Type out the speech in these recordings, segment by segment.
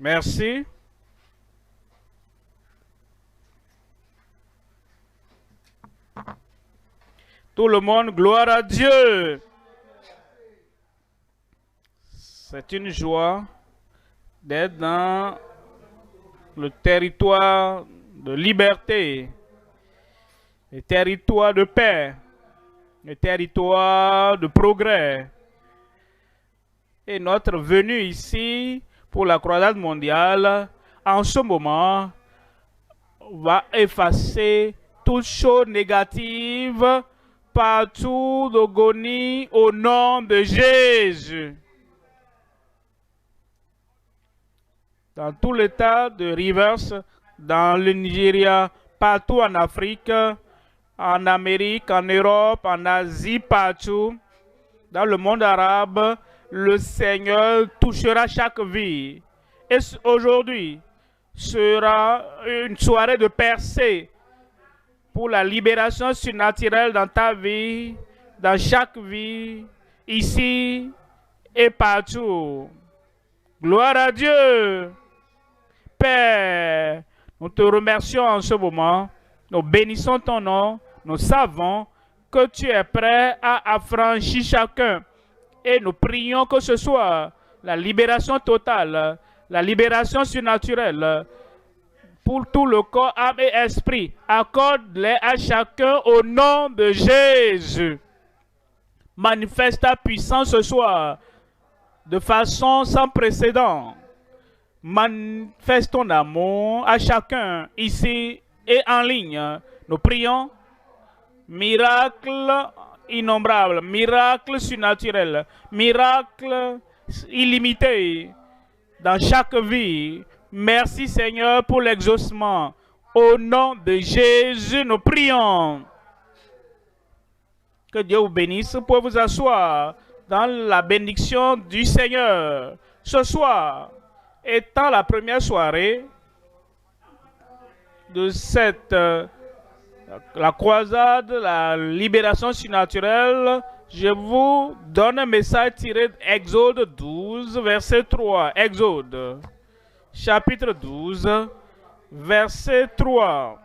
Merci. Tout le monde, gloire à Dieu. C'est une joie d'être dans le territoire de liberté, le territoire de paix, le territoire de progrès. Et notre venue ici pour la croisade mondiale, en ce moment, va effacer toute chose négative partout d'Ogoni au nom de Jésus. Dans tout l'état de Rivers, dans le Nigeria, partout en Afrique, en Amérique, en Europe, en Asie, partout, dans le monde arabe, le Seigneur touchera chaque vie. Et aujourd'hui sera une soirée de percée pour la libération surnaturelle dans ta vie, dans chaque vie, ici et partout. Gloire à Dieu. Père, nous te remercions en ce moment. Nous bénissons ton nom. Nous savons que tu es prêt à affranchir chacun. Et nous prions que ce soit la libération totale, la libération surnaturelle pour tout le corps, âme et esprit. Accorde-les à chacun au nom de Jésus. Manifeste ta puissance ce soir de façon sans précédent. Manifeste ton amour à chacun ici et en ligne. Nous prions. Miracle innombrable, miracle surnaturel, miracle illimité dans chaque vie. Merci Seigneur pour l'exaucement. Au nom de Jésus, nous prions. Que Dieu vous bénisse pour vous asseoir dans la bénédiction du Seigneur. Ce soir, étant la première soirée de cette la croisade, la libération surnaturelle, je vous donne un message tiré d'Exode 12, verset 3. Exode, chapitre 12, verset 3.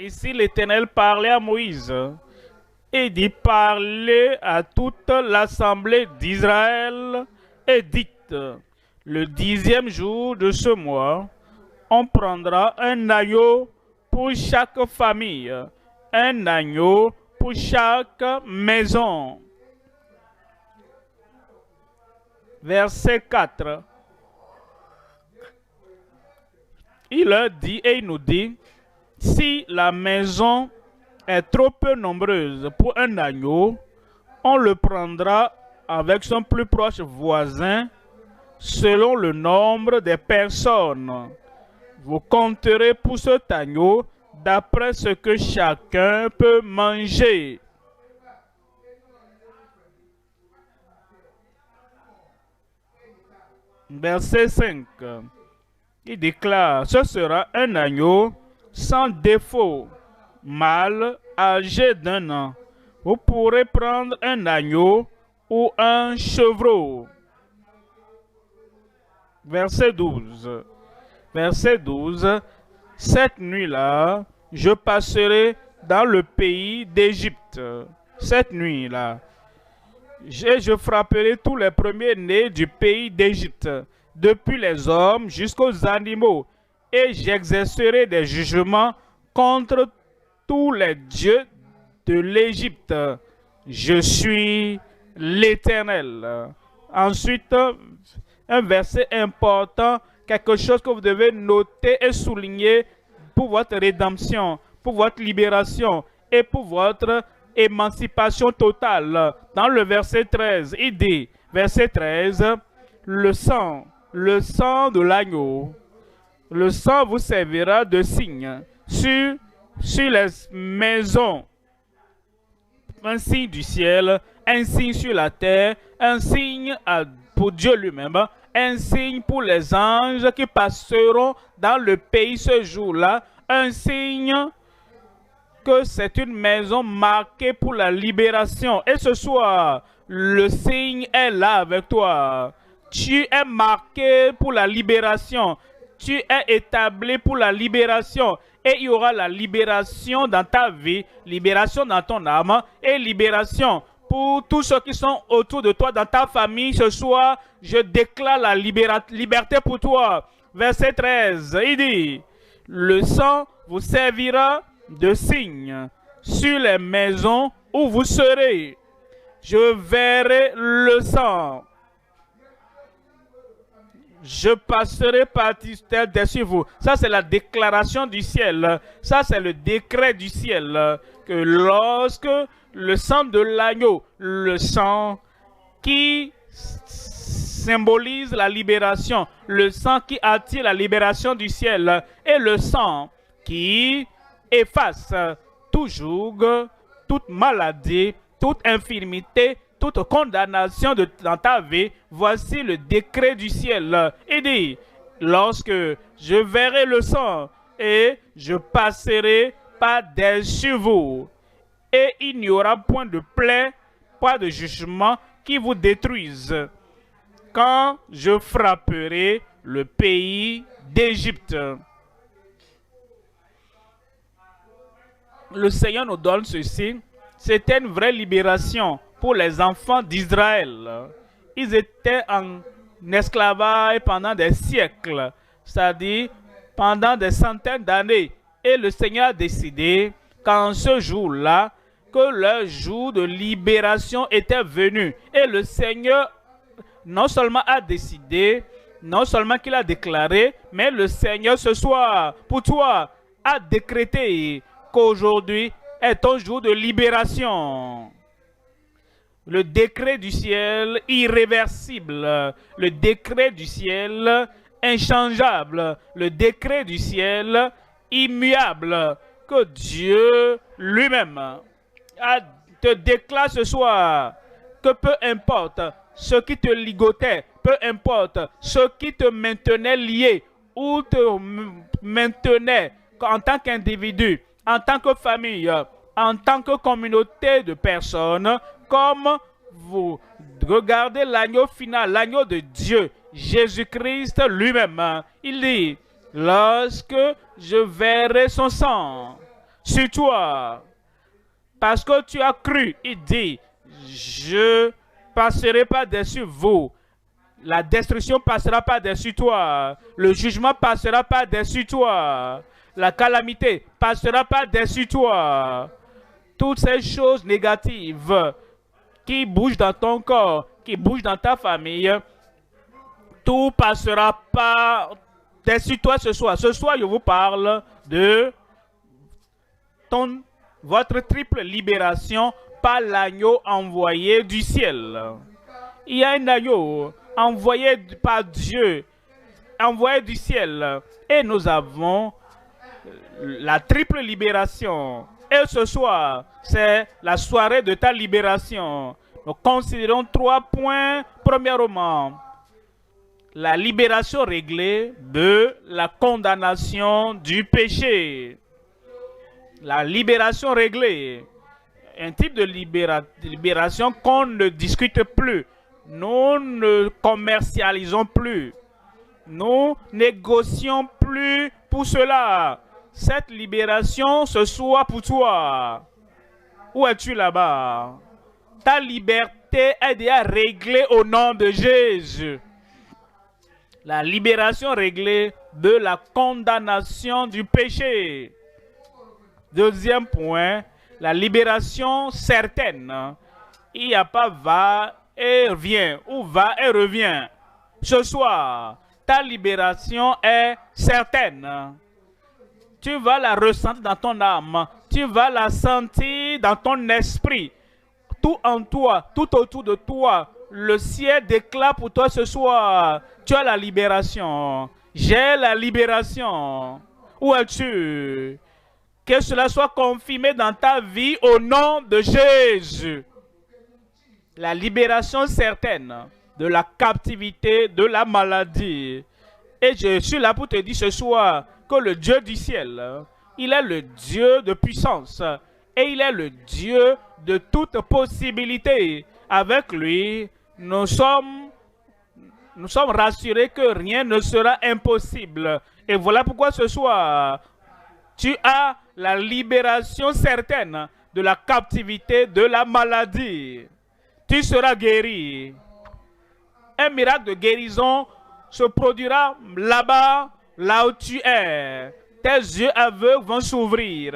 Ici, l'Éternel parlait à Moïse et dit: parlez à toute l'assemblée d'Israël et dites: le 10e jour de ce mois, on prendra un agneau pour chaque famille, un agneau pour chaque maison. Verset 4. Il leur dit et il nous dit: si la maison est trop peu nombreuse pour un agneau, on le prendra avec son plus proche voisin selon le nombre des personnes. Vous compterez pour cet agneau d'après ce que chacun peut manger. Verset 5. Il déclare: ce sera un agneau sans défaut, mâle, âgé d'1 an. Vous pourrez prendre un agneau ou un chevreau. Verset 12. Verset 12. Cette nuit-là, je passerai dans le pays d'Égypte. Cette nuit-là, je frapperai tous les premiers-nés du pays d'Égypte, depuis les hommes jusqu'aux animaux, et j'exercerai des jugements contre tous les dieux de l'Égypte. Je suis l'Éternel. Ensuite, un verset important, quelque chose que vous devez noter et souligner pour votre rédemption, pour votre libération et pour votre émancipation totale. Dans le verset 13, il dit, verset 13, le sang de l'agneau, le sang vous servira de signe sur les maisons, un signe du ciel, un signe sur la terre, un signe pour Dieu lui-même, un signe pour les anges qui passeront dans le pays ce jour-là, un signe que c'est une maison marquée pour la libération. Et ce soir, le signe est là avec toi. Tu es marqué pour la libération. Tu es établi pour la libération. Et il y aura la libération dans ta vie, libération dans ton âme et libération pour tous ceux qui sont autour de toi, dans ta famille. Ce soir, je déclare la liberté pour toi. Verset 13, il dit, le sang vous servira de signe sur les maisons où vous serez. Je verrai le sang. Je passerai par terre dessus vous. Ça, c'est la déclaration du ciel. Ça, c'est le décret du ciel. Que lorsque le sang de l'agneau, le sang qui symbolise la libération, le sang qui attire la libération du ciel, et le sang qui efface toujours toute maladie, toute infirmité, toute condamnation dans ta vie. Voici le décret du ciel. Il dit, lorsque je verrai le sang et je passerai par-dessus vous, et il n'y aura point de plaie, pas de jugement qui vous détruise, quand je frapperai le pays d'Égypte. Le Seigneur nous donne ceci. C'était une vraie libération pour les enfants d'Israël. Ils étaient en esclavage pendant des siècles, c'est-à-dire pendant des centaines d'années. Et le Seigneur a décidé qu'en ce jour-là, que leur jour de libération était venu. Et le Seigneur non seulement a décidé, non seulement qu'il a déclaré, mais le Seigneur ce soir, pour toi, a décrété qu'aujourd'hui est ton jour de libération. Le décret du ciel irréversible, le décret du ciel inchangeable, le décret du ciel immuable, que Dieu lui-même te déclare ce soir, que peu importe ce qui te ligotait, peu importe ce qui te maintenait lié ou te maintenait en tant qu'individu, en tant que famille, en tant que communauté de personnes, comme vous regardez l'agneau final, l'agneau de Dieu, Jésus-Christ lui-même. Il dit, lorsque je verrai son sang sur toi, parce que tu as cru, il dit, je passerai par-dessus vous. La destruction passera par-dessus toi. Le jugement passera par-dessus toi. La calamité passera par-dessus toi. Toutes ces choses négatives qui bougent dans ton corps, qui bougent dans ta famille, tout passera par-dessus toi ce soir. Ce soir, je vous parle de votre triple libération par l'agneau envoyé du ciel. Il y a un agneau envoyé par Dieu, envoyé du ciel. Et nous avons la triple libération. Et ce soir, c'est la soirée de ta libération. Nous considérons 3 points. Premièrement, la libération réglée de la condamnation du péché. La libération réglée. Un type de libération qu'on ne discute plus. Nous ne commercialisons plus. Nous négocions plus pour cela. Cette libération, ce soit pour toi. Où es-tu là-bas? Ta liberté est déjà réglée au nom de Jésus. La libération réglée de la condamnation du péché. Deuxième point, la libération certaine. Il n'y a pas va et revient ou va et revient. Ce soir, ta libération est certaine. Tu vas la ressentir dans ton âme. Tu vas la sentir dans ton esprit. Tout en toi, tout autour de toi. Le ciel déclare pour toi ce soir. Tu as la libération. J'ai la libération. Où es-tu? Que cela soit confirmé dans ta vie au nom de Jésus. La libération certaine de la captivité, de la maladie. Et je suis là pour te dire ce soir que le Dieu du ciel, il est le Dieu de puissance et il est le Dieu de toute possibilité. Avec lui, nous sommes nous sommes rassurés que rien ne sera impossible. Et voilà pourquoi ce soir, tu as la libération certaine de la captivité, de la maladie. Tu seras guéri. Un miracle de guérison se produira là-bas, là où tu es. Tes yeux aveugles vont s'ouvrir.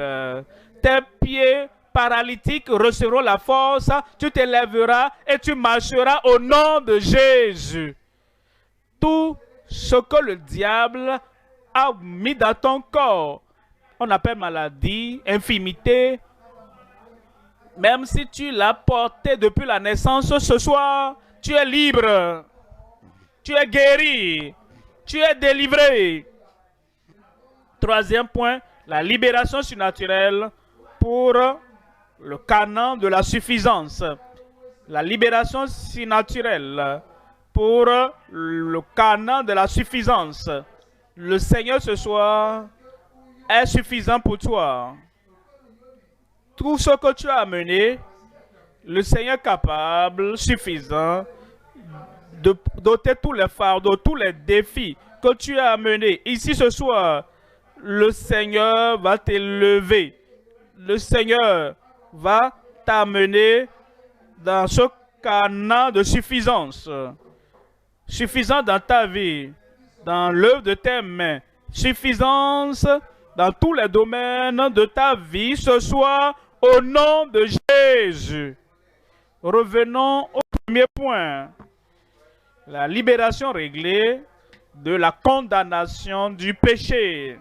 Tes pieds paralytiques recevront la force. Tu t'élèveras et tu marcheras au nom de Jésus. Tout ce que le diable a mis dans ton corps, on appelle maladie, infirmité, même si tu l'as porté depuis la naissance, ce soir, tu es libre, tu es guéri, tu es délivré. Troisième point, la libération surnaturelle pour le canon de la suffisance. La libération surnaturelle pour le canon de la suffisance. Le Seigneur ce soir est suffisant pour toi. Tout ce que tu as amené, le Seigneur est capable, suffisant, de doter tous les fardeaux, tous les défis que tu as amenés. Ici ce soir, le Seigneur va t'élever. Le Seigneur va t'amener dans ce canon de suffisance. Suffisant dans ta vie, dans l'œuvre de tes mains. Suffisance dans tous les domaines de ta vie ce soir, au nom de Jésus. Revenons au premier point. La libération réglée de la condamnation du péché.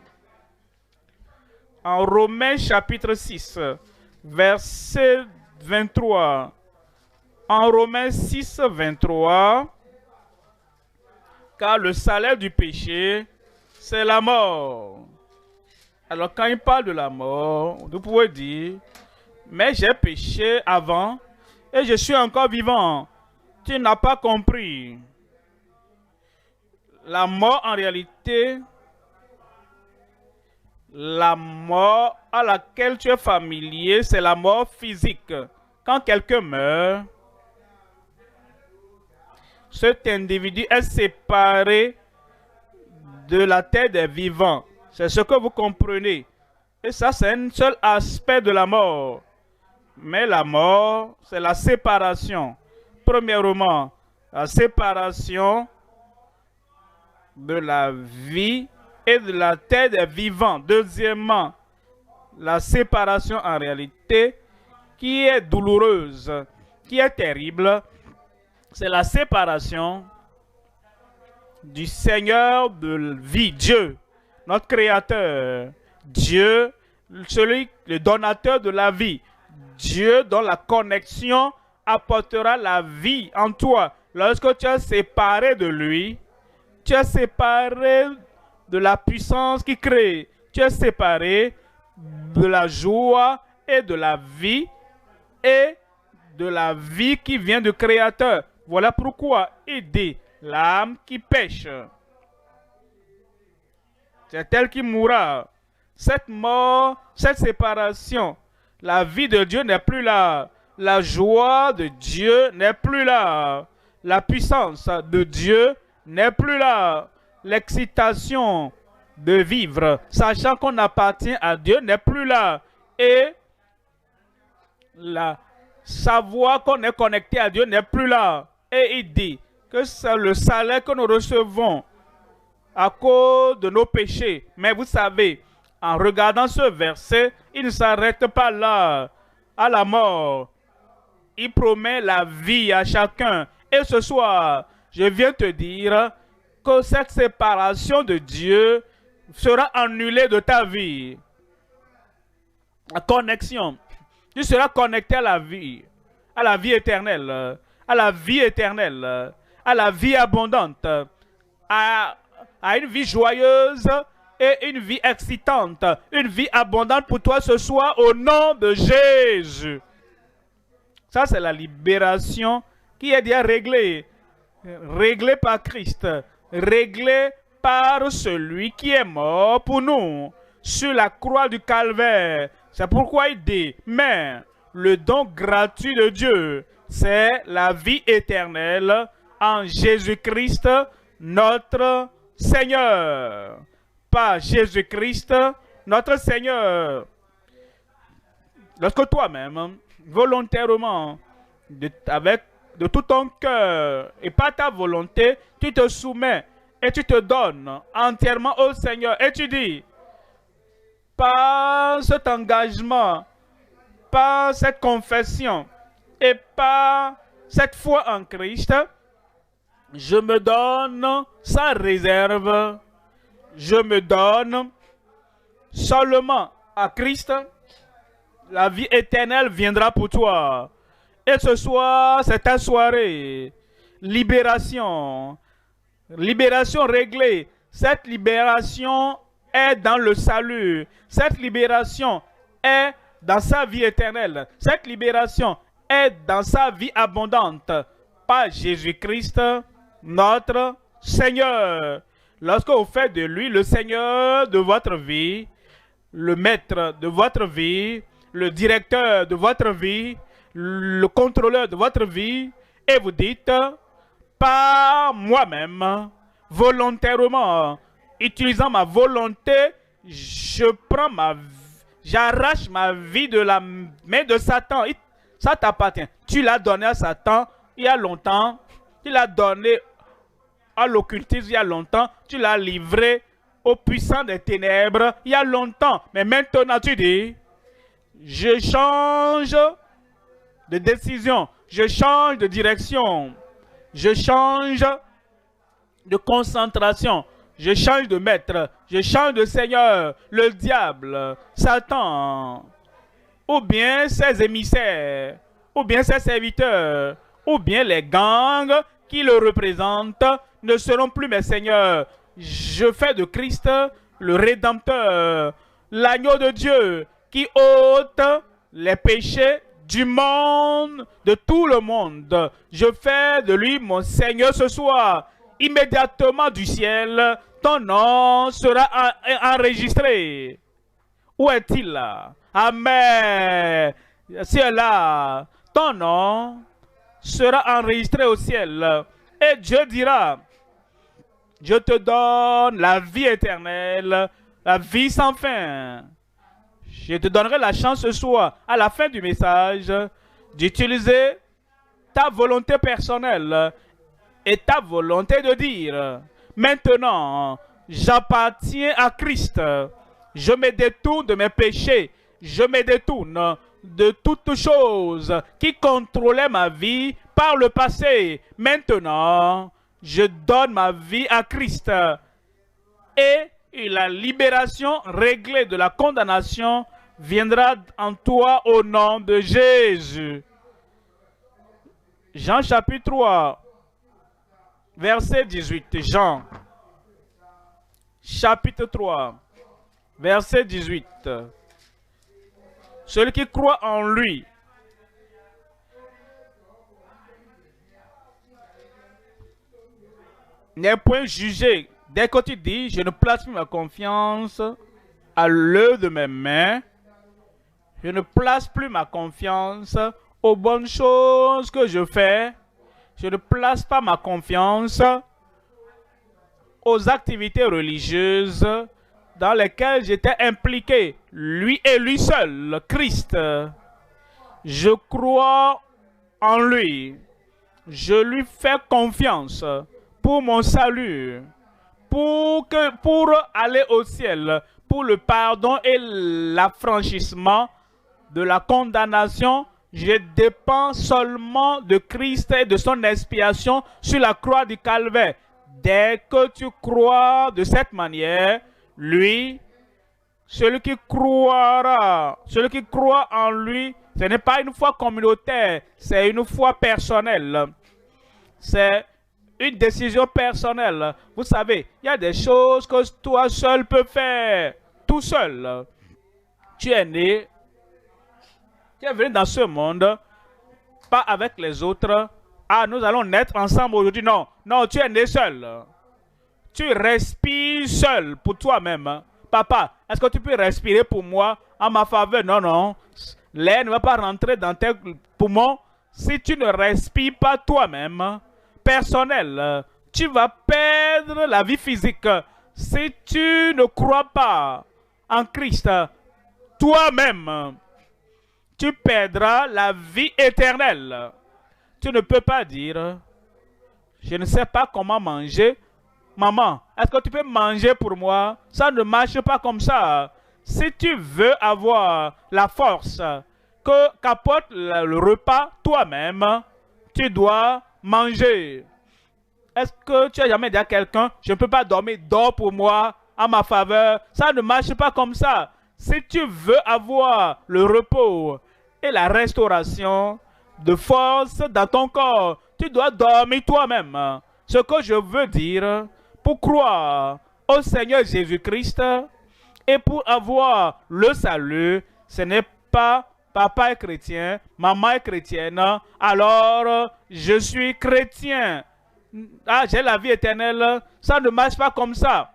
En Romains chapitre 6, verset 23. En Romains 6, 23. Car le salaire du péché, c'est la mort. Alors quand il parle de la mort, vous pouvez dire, mais j'ai péché avant et je suis encore vivant. Tu n'as pas compris. La mort en réalité, la mort à laquelle tu es familier, c'est la mort physique. Quand quelqu'un meurt, cet individu est séparé de la terre des vivants. C'est ce que vous comprenez. Et ça, c'est un seul aspect de la mort. Mais la mort, c'est la séparation. Premièrement, la séparation de la vie et de la terre des vivants. Deuxièmement, la séparation en réalité qui est douloureuse, qui est terrible. C'est la séparation du Seigneur de vie, Dieu, notre Créateur. Dieu, celui, le donateur de la vie. Dieu dont la connexion apportera la vie en toi. Lorsque tu es séparé de lui, tu es séparé de la puissance qui crée. Tu es séparé de la joie et de la vie et de la vie qui vient du Créateur. Voilà pourquoi aider l'âme qui pêche. C'est elle qui mourra. Cette mort, cette séparation, la vie de Dieu n'est plus là. La joie de Dieu n'est plus là. La puissance de Dieu n'est plus là. L'excitation de vivre, sachant qu'on appartient à Dieu, n'est plus là. Et la savoir qu'on est connecté à Dieu n'est plus là. Et il dit que c'est le salaire que nous recevons à cause de nos péchés. Mais vous savez, en regardant ce verset, il ne s'arrête pas là, à la mort. Il promet la vie à chacun. Et ce soir, je viens te dire que cette séparation de Dieu sera annulée de ta vie. La connexion. Tu seras connecté à la vie éternelle, à la vie éternelle, à la vie abondante, à une vie joyeuse et une vie excitante, une vie abondante pour toi ce soir au nom de Jésus. Ça, c'est la libération qui est déjà réglée. Réglée par Christ. Réglée par celui qui est mort pour nous sur la croix du calvaire. C'est pourquoi il dit, mais le don gratuit de Dieu, c'est la vie éternelle en Jésus-Christ, notre Seigneur. Par Jésus-Christ, notre Seigneur. Lorsque toi-même, volontairement, de tout ton cœur et par ta volonté, tu te soumets et tu te donnes entièrement au Seigneur et tu dis, par cet engagement, par cette confession et par cette foi en Christ, je me donne sans réserve, je me donne seulement à Christ, la vie éternelle viendra pour toi. Et ce soir, c'est ta soirée. Libération. Libération réglée. Cette libération est dans le salut. Cette libération est dans sa vie éternelle. Cette libération est dans sa vie abondante. Par Jésus-Christ, notre Seigneur. Lorsque vous faites de lui le Seigneur de votre vie, le maître de votre vie, le directeur de votre vie, le contrôleur de votre vie, et vous dites, par moi-même, volontairement, utilisant ma volonté, j'arrache ma vie de la main de Satan. Ça t'appartient. Tu l'as donné à Satan il y a longtemps. Tu l'as donné à l'occultisme il y a longtemps. Tu l'as livré aux puissants des ténèbres il y a longtemps. Mais maintenant tu dis, je change de décision, je change de direction, je change de concentration, je change de maître, je change de seigneur, le diable, Satan, ou bien ses émissaires, ou bien ses serviteurs, ou bien les gangs qui le représentent ne seront plus mes seigneurs. Je fais de Christ le Rédempteur, l'agneau de Dieu qui ôte les péchés du monde, de tout le monde. Je fais de lui mon Seigneur ce soir. Immédiatement du ciel, ton nom sera enregistré. Où est-il là? Amen. C'est là. Ton nom sera enregistré au ciel. Et Dieu dira, je te donne la vie éternelle, la vie sans fin. Je te donnerai la chance ce soir, à la fin du message, d'utiliser ta volonté personnelle et ta volonté de dire, maintenant, j'appartiens à Christ. Je me détourne de mes péchés. Je me détourne de toutes choses qui contrôlaient ma vie par le passé. Maintenant, je donne ma vie à Christ. Et la libération réglée de la condamnation viendra en toi au nom de Jésus. Jean chapitre 3, verset 18. Jean chapitre 3, verset 18. Celui qui croit en lui n'est point jugé. Dès que tu dis, je ne place plus ma confiance à l'œuvre de mes mains, je ne place plus ma confiance aux bonnes choses que je fais, je ne place pas ma confiance aux activités religieuses dans lesquelles j'étais impliqué, lui et lui seul, Christ. Je crois en lui, je lui fais confiance pour mon salut, pour aller au ciel, pour le pardon et l'affranchissement de la condamnation. Je dépends seulement de Christ et de son expiation sur la croix du Calvaire. Dès que tu crois de cette manière, lui, celui qui croira, celui qui croit en lui, ce n'est pas une foi communautaire, c'est une foi personnelle. C'est une décision personnelle. Vous savez, il y a des choses que toi seul peux faire, tout seul. Tu es né, tu es venu dans ce monde, pas avec les autres. Ah, nous allons naître ensemble aujourd'hui. Non, non, tu es né seul. Tu respires seul pour toi-même. Papa, est-ce que tu peux respirer pour moi en ma faveur? Non, non. L'air ne va pas rentrer dans tes poumons si tu ne respires pas toi-même. personnel. Tu vas perdre la vie physique. Si tu ne crois pas en Christ, toi-même, tu perdras la vie éternelle. Tu ne peux pas dire, je ne sais pas comment manger. Maman, est-ce que tu peux manger pour moi? Ça ne marche pas comme ça. Si tu veux avoir la force qu'apporte le repas, toi-même, tu dois manger. Est-ce que tu as jamais dit à quelqu'un, je ne peux pas dormir, dors pour moi, à ma faveur? Ça ne marche pas comme ça. Si tu veux avoir le repos et la restauration de force dans ton corps, tu dois dormir toi-même. Ce que je veux dire, pour croire au Seigneur Jésus-Christ et pour avoir le salut, ce n'est pas papa est chrétien, maman est chrétienne, alors je suis chrétien. Ah, j'ai la vie éternelle. Ça ne marche pas comme ça.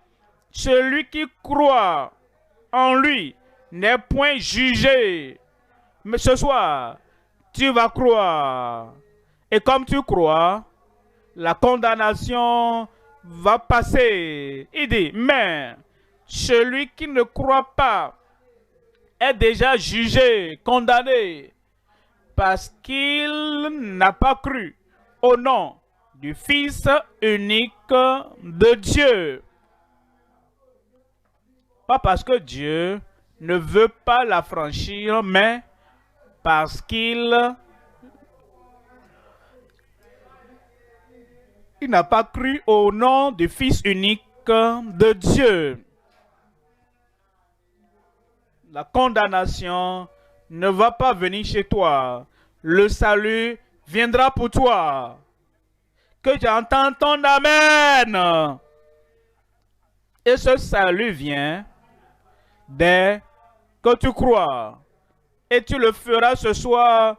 Celui qui croit en lui n'est point jugé. Mais ce soir, tu vas croire. Et comme tu crois, la condamnation va passer. Il dit, mais celui qui ne croit pas est déjà jugé, condamné, parce qu'il n'a pas cru au nom du Fils unique de Dieu. Pas parce que Dieu ne veut pas l'affranchir, mais parce qu'il n'a pas cru au nom du Fils unique de Dieu. La condamnation ne va pas venir chez toi. Le salut viendra pour toi. Que j'entende ton amen. Et ce salut vient dès que tu crois. Et tu le feras ce soir.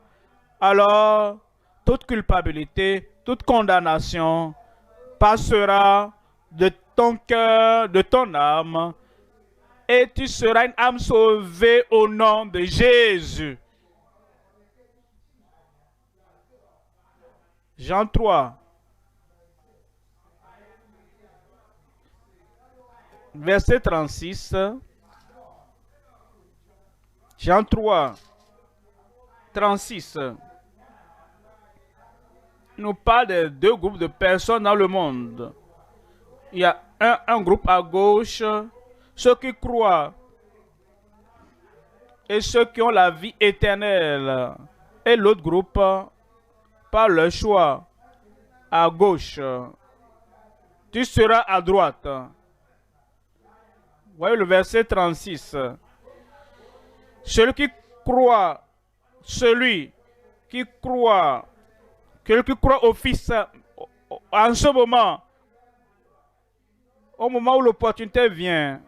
Alors, toute culpabilité, toute condamnation passera de ton cœur, de ton âme. Et tu seras une âme sauvée au nom de Jésus. Jean 3. Verset 36. Jean 3, 36. Il nous parle de deux groupes de personnes dans le monde. Il y a un groupe à gauche, ceux qui croient, et ceux qui ont la vie éternelle. Et l'autre groupe, par le choix, à gauche. Tu seras à droite. Voyez le verset 36. Celui qui croit au Fils, en ce moment, au moment où l'opportunité vient,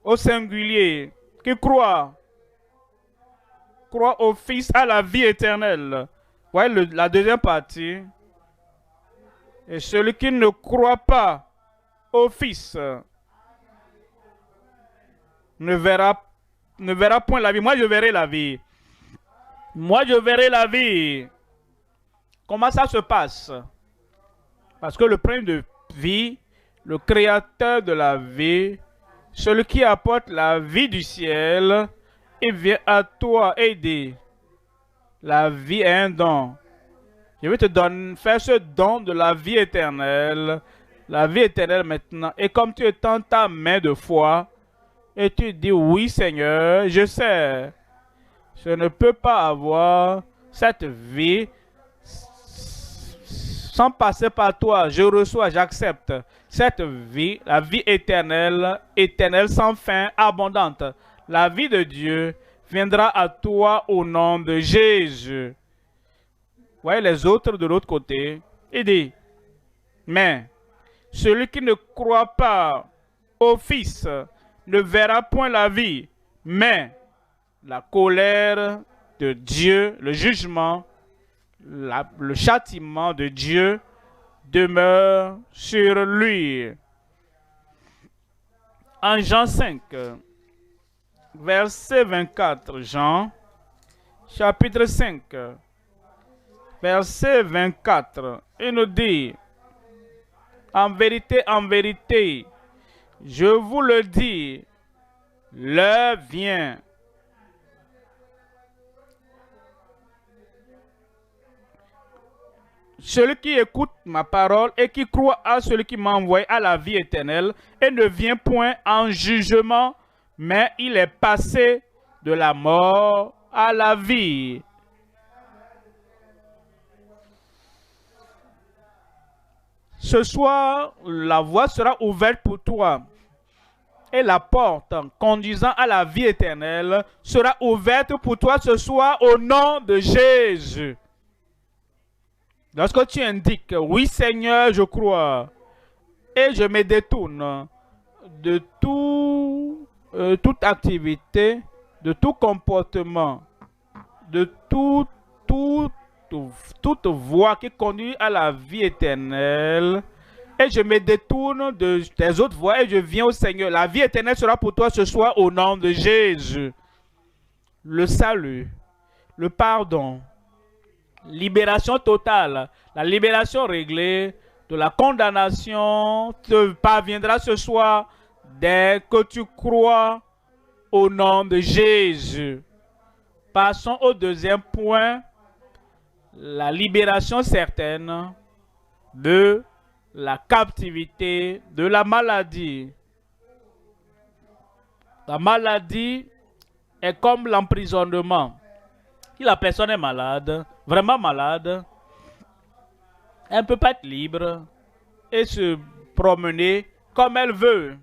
au singulier, qui croit au Fils, à la vie éternelle. Voyez la deuxième partie. Et celui qui ne croit pas au Fils ne verra point la vie. Moi, je verrai la vie. Moi, je verrai la vie. Comment ça se passe? Parce que le prince de vie, le créateur de la vie, celui qui apporte la vie du ciel, il vient à toi aider. La vie est un don. Je vais te faire ce don de la vie éternelle. La vie éternelle maintenant. Et comme tu étends ta main de foi, et tu dis, oui Seigneur, je sais. Je ne peux pas avoir cette vie sans passer par toi. Je reçois, j'accepte cette vie, la vie éternelle, éternelle sans fin, abondante. La vie de Dieu viendra à toi au nom de Jésus. Voyez les autres de l'autre côté. Il dit, mais celui qui ne croit pas au Fils ne verra point la vie, mais la colère de Dieu, le jugement, le châtiment de Dieu demeure sur lui. En Jean 5, verset 24, Jean, chapitre 5, verset 24, il nous dit, en vérité, je vous le dis, l'heure vient. Celui qui écoute ma parole et qui croit à celui qui m'a envoyé à la vie éternelle et ne vient point en jugement, mais il est passé de la mort à la vie. Ce soir, la voie sera ouverte pour toi et la porte conduisant à la vie éternelle sera ouverte pour toi ce soir au nom de Jésus. Lorsque tu indiques, oui Seigneur, je crois, et je me détourne de toute activité, de tout comportement, de toute voie qui conduit à la vie éternelle, et je me détourne des autres voies et je viens au Seigneur. La vie éternelle sera pour toi ce soir au nom de Jésus. Le salut, le pardon, libération totale, la libération réglée de la condamnation te parviendra ce soir dès que tu crois au nom de Jésus. Passons au deuxième point, la libération certaine de la captivité, de la maladie. La maladie est comme l'emprisonnement. Si la personne est malade, vraiment malade, elle ne peut pas être libre et se promener comme elle veut.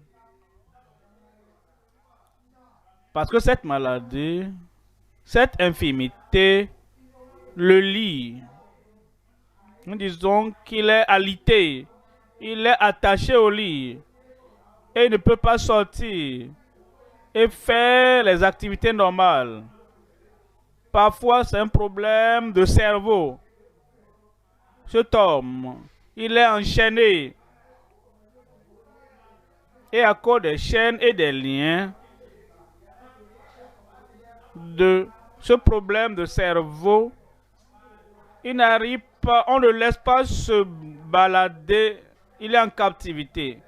Parce que cette maladie, cette infirmité, le lie. Nous disons qu'il est alité, il est attaché au lit et il ne peut pas sortir et faire les activités normales. Parfois, c'est un problème de cerveau. Cet homme, il est enchaîné. Et à cause des chaînes et des liens, de ce problème de cerveau, il n'arrive pas, on ne laisse pas se balader, il est en captivité.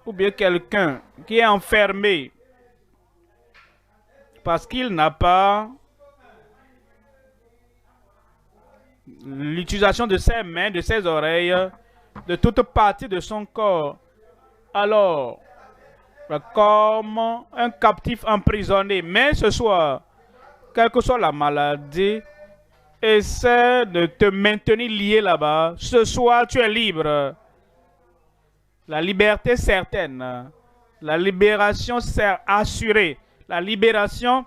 Ou bien quelqu'un qui est enfermé parce qu'il n'a pas l'utilisation de ses mains, de ses oreilles, de toute partie de son corps. Alors, comme un captif emprisonné. Mais ce soir, quelle que soit la maladie, essaie de te maintenir lié là-bas. Ce soir, tu es libre. La liberté certaine. La libération assurée. La libération,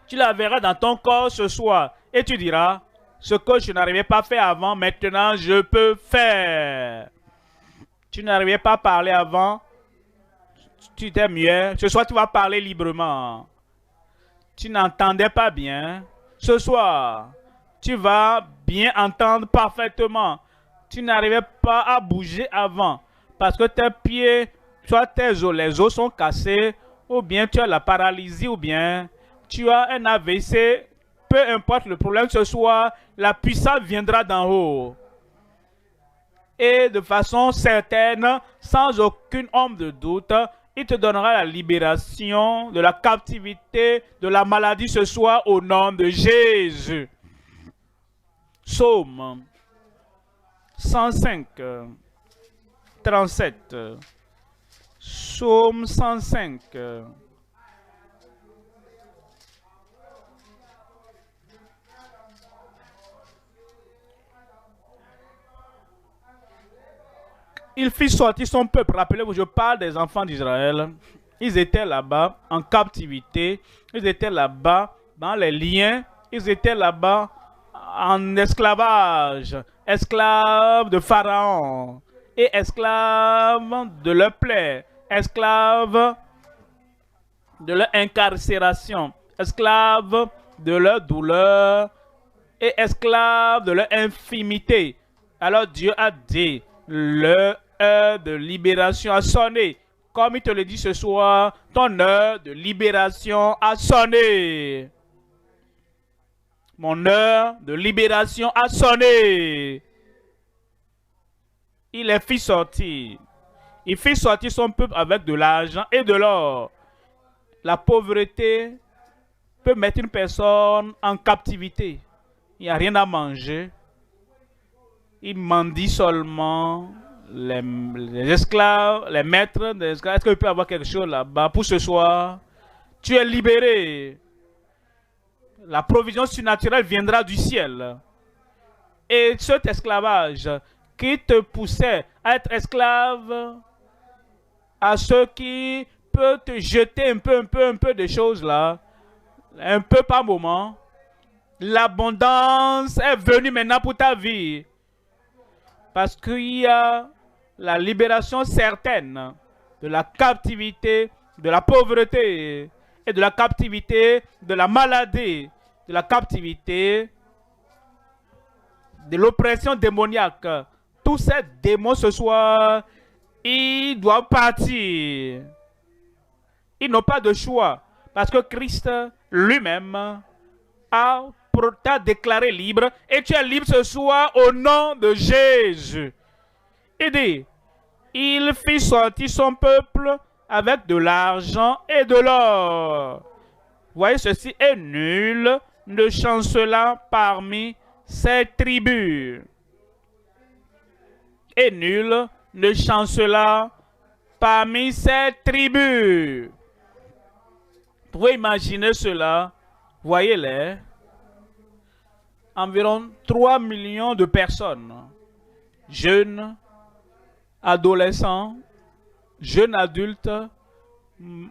tu la verras dans ton corps ce soir. Et tu diras, ce que je n'arrivais pas à faire avant, maintenant je peux faire. Tu n'arrivais pas à parler avant, tu étais mieux. Ce soir, tu vas parler librement. Tu n'entendais pas bien. Ce soir, tu vas bien entendre parfaitement. Tu n'arrivais pas à bouger avant parce que tes pieds, soit tes os, les os sont cassés, ou bien tu as la paralysie, ou bien tu as un AVC. Peu importe le problème ce soir, la puissance viendra d'en haut. Et de façon certaine, sans aucune ombre de doute, il te donnera la libération de la captivité, de la maladie ce soir au nom de Jésus. Psaume 105, 37. Psaume 105. Il fit sortir son peuple. Rappelez-vous, je parle des enfants d'Israël. Ils étaient là-bas en captivité. Ils étaient là-bas dans les liens. Ils étaient là-bas en esclavage. Esclaves de Pharaon. Et esclaves de leur plaie. Esclaves de leur incarcération. Esclaves de leur douleur. Et esclaves de leur infimité. Alors Dieu a dit, l'heure de libération a sonné. Comme il te le dit ce soir, ton heure de libération a sonné. Mon heure de libération a sonné. il les fit sortir. Il fit sortir son peuple avec de l'argent et de l'or. La pauvreté peut mettre une personne en captivité. Il n'y a rien à manger. Il mendie seulement. Les esclaves, les maîtres des esclaves. Est-ce qu'il peut y avoir quelque chose là-bas pour ce soir? Tu es libéré. La provision surnaturelle viendra du ciel. Et cet esclavage qui te poussait à être esclave à ceux qui peuvent te jeter un peu de choses là, un peu par moment, l'abondance est venue maintenant pour ta vie. Parce qu'il y a la libération certaine de la captivité, de la pauvreté et de la captivité, de la maladie, de la captivité, de l'oppression démoniaque. Tous ces démons ce soir, ils doivent partir. Ils n'ont pas de choix parce que Christ lui-même t'a déclaré libre et tu es libre ce soir au nom de Jésus. Il dit, il fit sortir son peuple avec de l'argent et de l'or. Voyez ceci, et nul ne chancela parmi ses tribus. Et nul ne chancela parmi ses tribus. Vous pouvez imaginer cela. Voyez-les. Environ 3 millions de personnes. Jeunes, adolescents, jeunes adultes,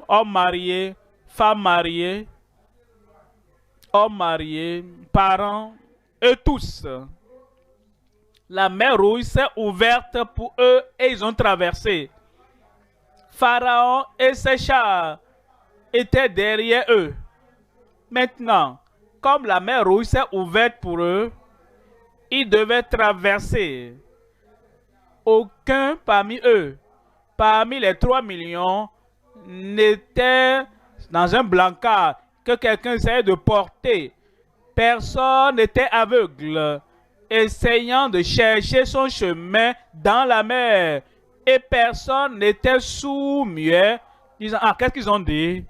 hommes mariés, femmes mariées, hommes mariés, parents, eux tous. La mer Rouge s'est ouverte pour eux et ils ont traversé. Pharaon et ses chars étaient derrière eux. Maintenant, comme la mer Rouge s'est ouverte pour eux, ils devaient traverser. Aucun parmi eux, parmi les 3 millions, n'était dans un blancard que quelqu'un essayait de porter. Personne n'était aveugle, essayant de chercher son chemin dans la mer. Et personne n'était sourd-muet, disant, ah, qu'est-ce qu'ils ont dit?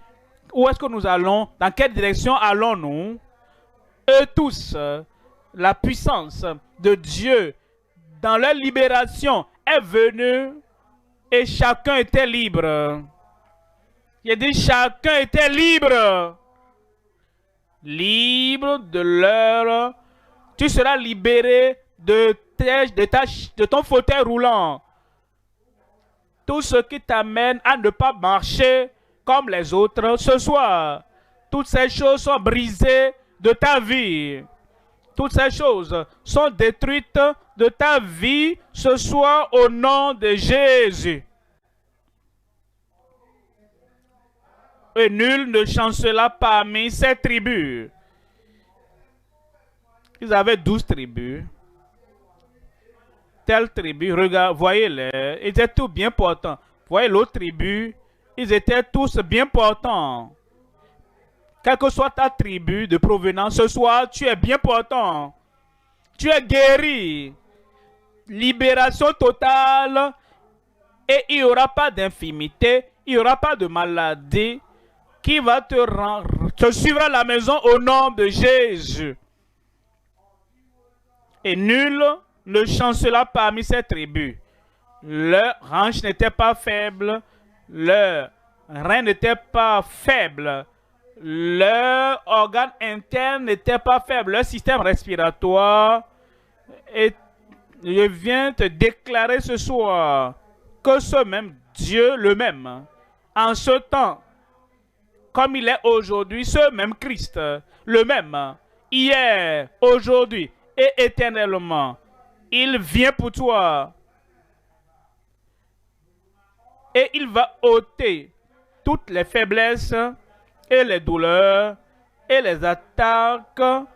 Où est-ce que nous allons? Dans quelle direction allons-nous? Eux tous, la puissance de Dieu dans leur libération est venue et chacun était libre. Il dit chacun était libre. Libre de leur... Tu seras libéré de ton fauteuil roulant. Tout ce qui t'amène à ne pas marcher comme les autres ce soir. Toutes ces choses sont brisées de ta vie. Toutes ces choses sont détruites de ta vie ce soir au nom de Jésus. Et nul ne chancela parmi ces tribus. Ils avaient 12 tribus. Telle tribu, regarde, voyez-les, ils étaient tous bien portants. Voyez l'autre tribu, ils étaient tous bien portants. Quelle que soit ta tribu de provenance, ce soir, tu es bien portant. Tu es guéri. Libération totale. Et il n'y aura pas d'infimité, il n'y aura pas de maladie qui va te suivre à la maison au nom de Jésus. Et nul ne chancela parmi ces tribus. Leur hanche n'était pas faible, leur rein n'était pas faible, leur organe interne n'était pas faible, leur système respiratoire. Et je viens te déclarer ce soir que ce même Dieu, le même, en ce temps, comme il est aujourd'hui, ce même Christ, le même, hier, aujourd'hui et éternellement, il vient pour toi. Et il va ôter toutes les faiblesses et les douleurs et les attaques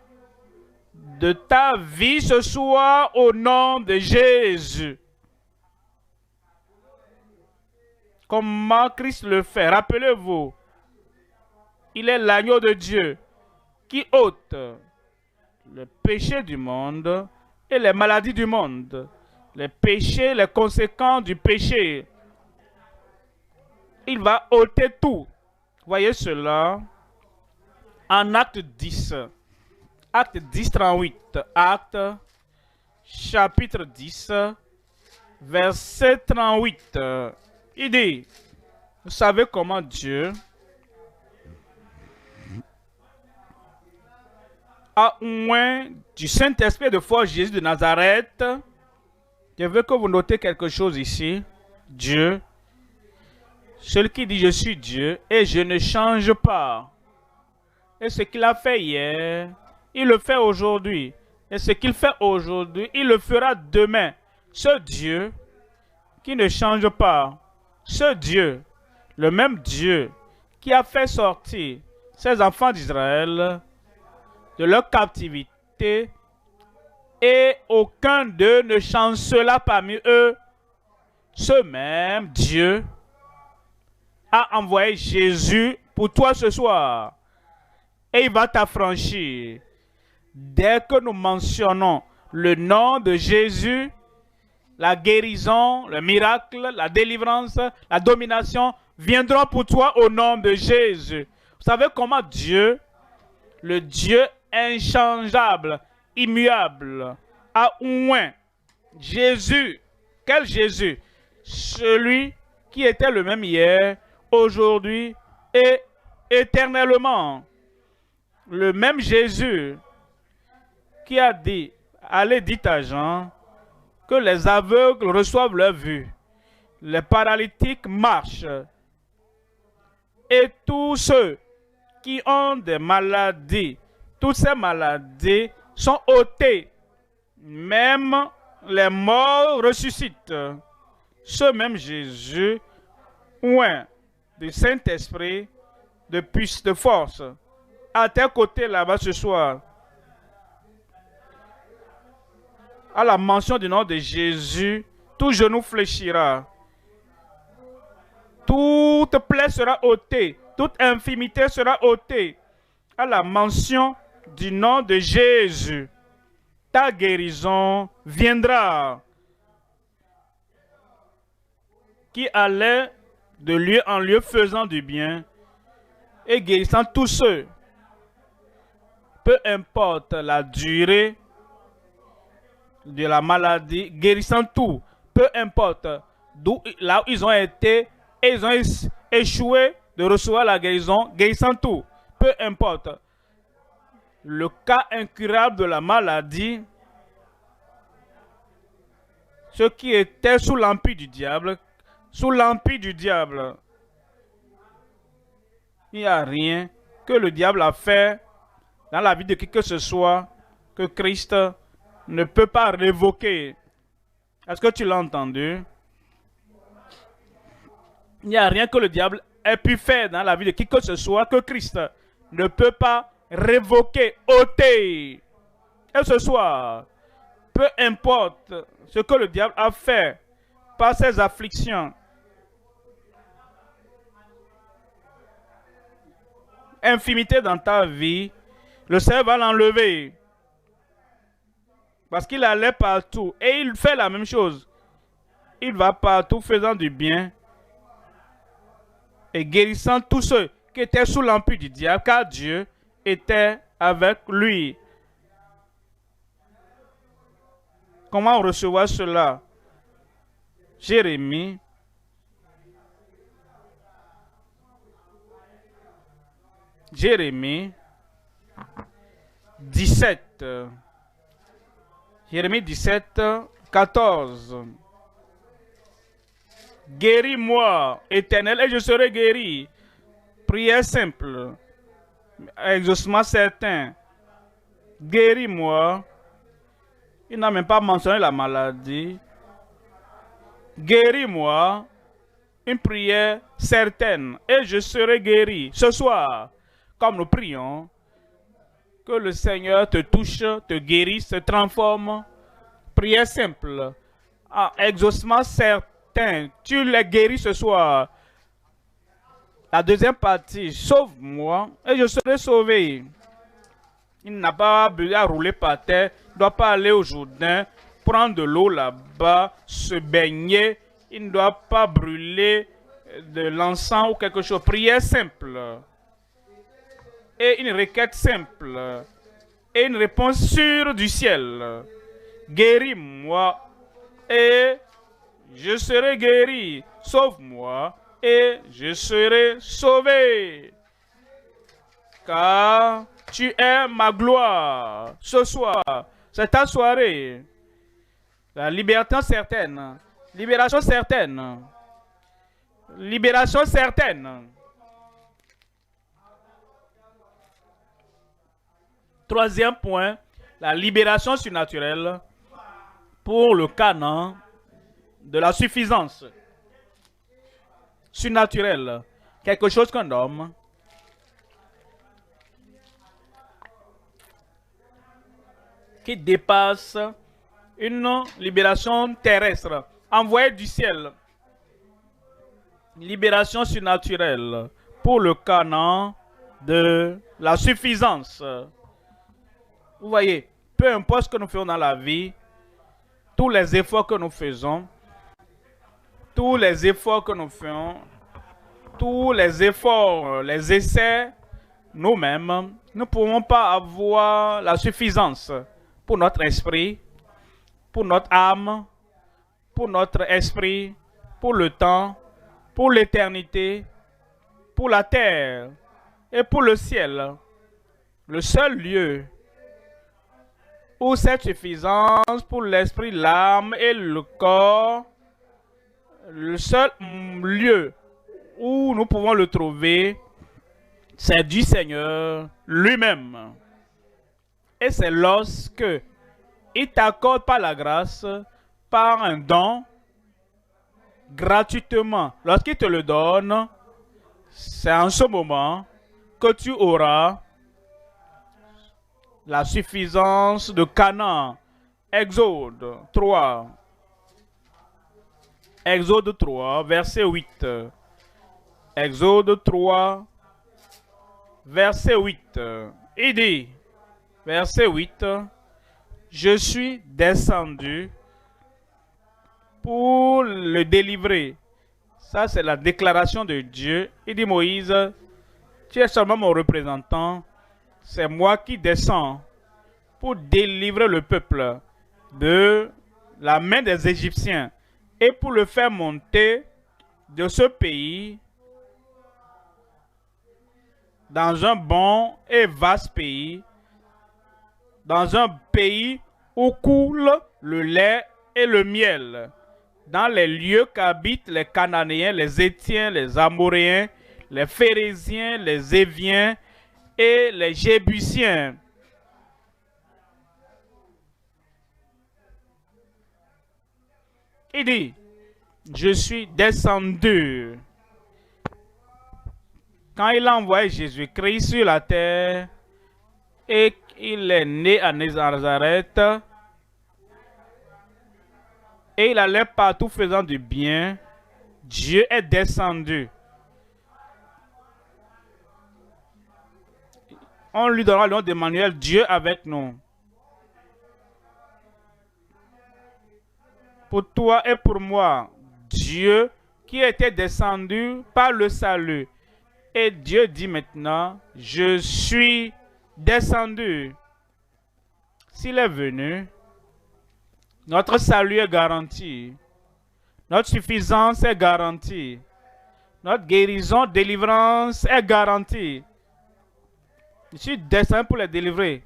de ta vie ce soir au nom de Jésus. Comment Christ le fait? Rappelez-vous, il est l'agneau de Dieu qui ôte le péché du monde et les maladies du monde. les péchés, les conséquences du péché. Il va ôter tout. Voyez cela en Acte 10. Acte 10, 38. Acte, chapitre 10, verset 38. Il dit, vous savez comment Dieu a oint du Saint-Esprit de foi Jésus de Nazareth. Je veux que vous notez quelque chose ici. Dieu, celui qui dit je suis Dieu et je ne change pas. Et ce qu'il a fait hier, il le fait aujourd'hui. Et ce qu'il fait aujourd'hui, il le fera demain. Ce Dieu qui ne change pas, ce Dieu, le même Dieu qui a fait sortir ses enfants d'Israël de leur captivité, et aucun d'eux ne chancela parmi eux, ce même Dieu a envoyé Jésus pour toi ce soir. Et il va t'affranchir. Dès que nous mentionnons le nom de Jésus, la guérison, le miracle, la délivrance, la domination viendront pour toi au nom de Jésus. Vous savez comment Dieu, le Dieu inchangeable, immuable, a oint Jésus. Quel Jésus? Celui qui était le même hier, aujourd'hui et éternellement. Le même Jésus qui a dit, allez dites à Jean que les aveugles reçoivent leur vue, les paralytiques marchent, et tous ceux qui ont des maladies, toutes ces maladies sont ôtées, même les morts ressuscitent. Ce même Jésus, oint du Saint-Esprit, de puissance, de force, à tes côtés là-bas ce soir. À la mention du nom de Jésus, tout genou fléchira. Toute plaie sera ôtée. Toute infimité sera ôtée. À la mention du nom de Jésus, ta guérison viendra. Qui allait de lieu en lieu faisant du bien et guérissant tous ceux, peu importe la durée de la maladie, guérissant tout, peu importe là où ils ont été et ils ont échoué de recevoir la guérison, guérissant tout, peu importe le cas incurable de la maladie, ceux qui étaient sous l'empire du diable, il n'y a rien que le diable a fait dans la vie de qui que ce soit que Christ ne peut pas révoquer. Est-ce que tu l'as entendu? Il n'y a rien que le diable ait pu faire dans la vie de qui que ce soit que Christ ne peut pas révoquer, ôter. Et ce soir, peu importe ce que le diable a fait par ses afflictions, infimité dans ta vie, le Seigneur va l'enlever. Parce qu'il allait partout. Et il fait la même chose. Il va partout faisant du bien et guérissant tous ceux qui étaient sous l'empire du diable, car Dieu était avec lui. Comment recevoir cela? Jérémie Jérémie 17. Jérémie 17, 14. Guéris-moi, Éternel, et je serai guéri. Prière simple, exaucement certain. Guéris-moi. Il n'a même pas mentionné la maladie. Guéris-moi. Une prière certaine, et je serai guéri. Ce soir, comme nous prions, que le Seigneur te touche, te guérisse, te transforme. Prière simple, exaucement certain. Tu les guéris ce soir. La deuxième partie, sauve-moi et je serai sauvé. Il n'a pas besoin de rouler par terre, il ne doit pas aller au Jourdain prendre de l'eau là-bas, se baigner. Il ne doit pas brûler de l'encens ou quelque chose. Prière simple. Et une requête simple. Et une réponse sûre du ciel. Guéris-moi et je serai guéri. Sauve-moi et je serai sauvé. Car tu es ma gloire. Ce soir, c'est ta soirée. La liberté certaine. Libération certaine. Libération certaine. Troisième point, la libération surnaturelle pour le canon de la suffisance. Surnaturelle. Quelque chose qu'un homme qui dépasse une libération terrestre, envoyée du ciel. Libération surnaturelle pour le canon de la suffisance. Vous voyez, peu importe ce que nous faisons dans la vie, tous les efforts que nous faisons, tous les efforts que nous faisons, tous les efforts, les essais, nous-mêmes, nous ne pouvons pas avoir la suffisance pour notre esprit, pour notre âme, pour notre esprit, pour le temps, pour l'éternité, pour la terre et pour le ciel. Le seul lieu où cette suffisance pour l'esprit, l'âme et le corps, le seul lieu où nous pouvons le trouver, c'est du Seigneur lui-même. Et c'est lorsque il t'accorde par la grâce, par un don, gratuitement. Lorsqu'il te le donne, c'est en ce moment que tu auras la suffisance de Canaan. Exode 3. Exode 3, verset 8. Exode 3, verset 8. Il dit, verset 8, je suis descendu pour le délivrer. Ça, c'est la déclaration de Dieu. Il dit, Moïse, tu es seulement mon représentant. C'est moi qui descends pour délivrer le peuple de la main des Égyptiens et pour le faire monter de ce pays dans un bon et vaste pays, dans un pays où coule le lait et le miel, dans les lieux qu'habitent les Cananéens, les Héthiens, les Amoréens, les Phérésiens, les Éviens et les Jébusiens. Il dit, je suis descendu. Quand il a envoyé Jésus-Christ sur la terre et qu'il est né à Nazareth et il allait partout faisant du bien, Dieu est descendu. On lui donnera le nom d'Emmanuel, Dieu avec nous. Pour toi et pour moi, Dieu qui était descendu par le salut. Et Dieu dit maintenant, je suis descendu. S'il est venu, notre salut est garanti. Notre suffisance est garantie. Notre guérison, délivrance est garantie. Je suis descendu pour les délivrer.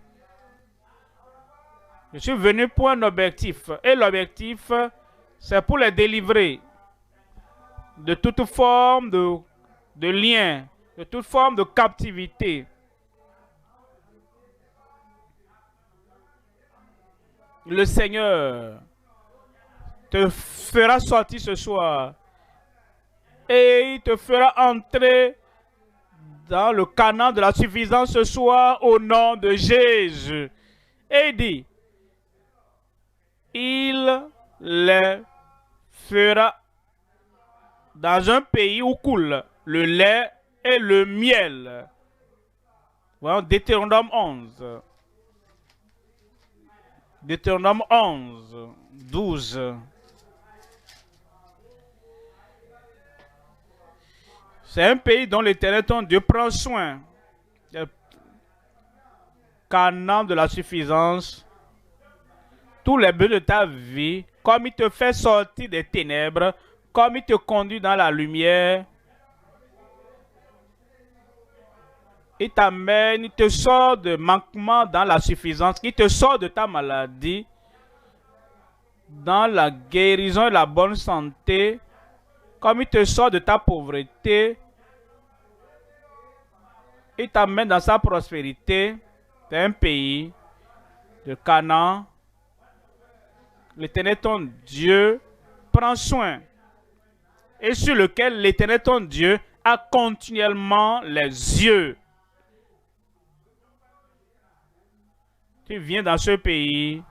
Je suis venu pour un objectif. Et l'objectif, c'est pour les délivrer de toute forme de lien, de toute forme de captivité. Le Seigneur te fera sortir ce soir et il te fera entrer dans le canon de la suffisance ce soir au nom de Jésus. Et il dit, il les fera dans un pays où coule le lait et le miel. Voyons Deutéronome 11. Deutéronome 11, 12. C'est un pays dont l'Éternel ton Dieu prend soin. Canaan de la suffisance. Tous les buts de ta vie, comme il te fait sortir des ténèbres, comme il te conduit dans la lumière. Il t'amène, il te sort de manquement dans la suffisance, il te sort de ta maladie, dans la guérison et la bonne santé, comme il te sort de ta pauvreté, il t'amène dans sa prospérité. C'est un pays de Canaan. L'Éternel ton Dieu prend soin et sur lequel l'Éternel ton Dieu a continuellement les yeux. Tu viens dans ce pays,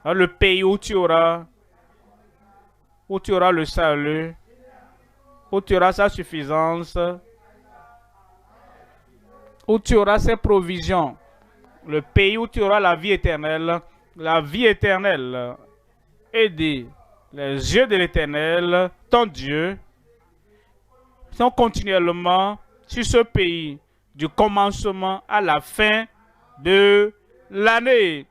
dans le pays où tu auras le salut, où tu auras sa suffisance, où tu auras ses provisions, le pays où tu auras la vie éternelle et dit, les yeux de l'Éternel, ton Dieu, sont continuellement sur ce pays, du commencement à la fin de l'année.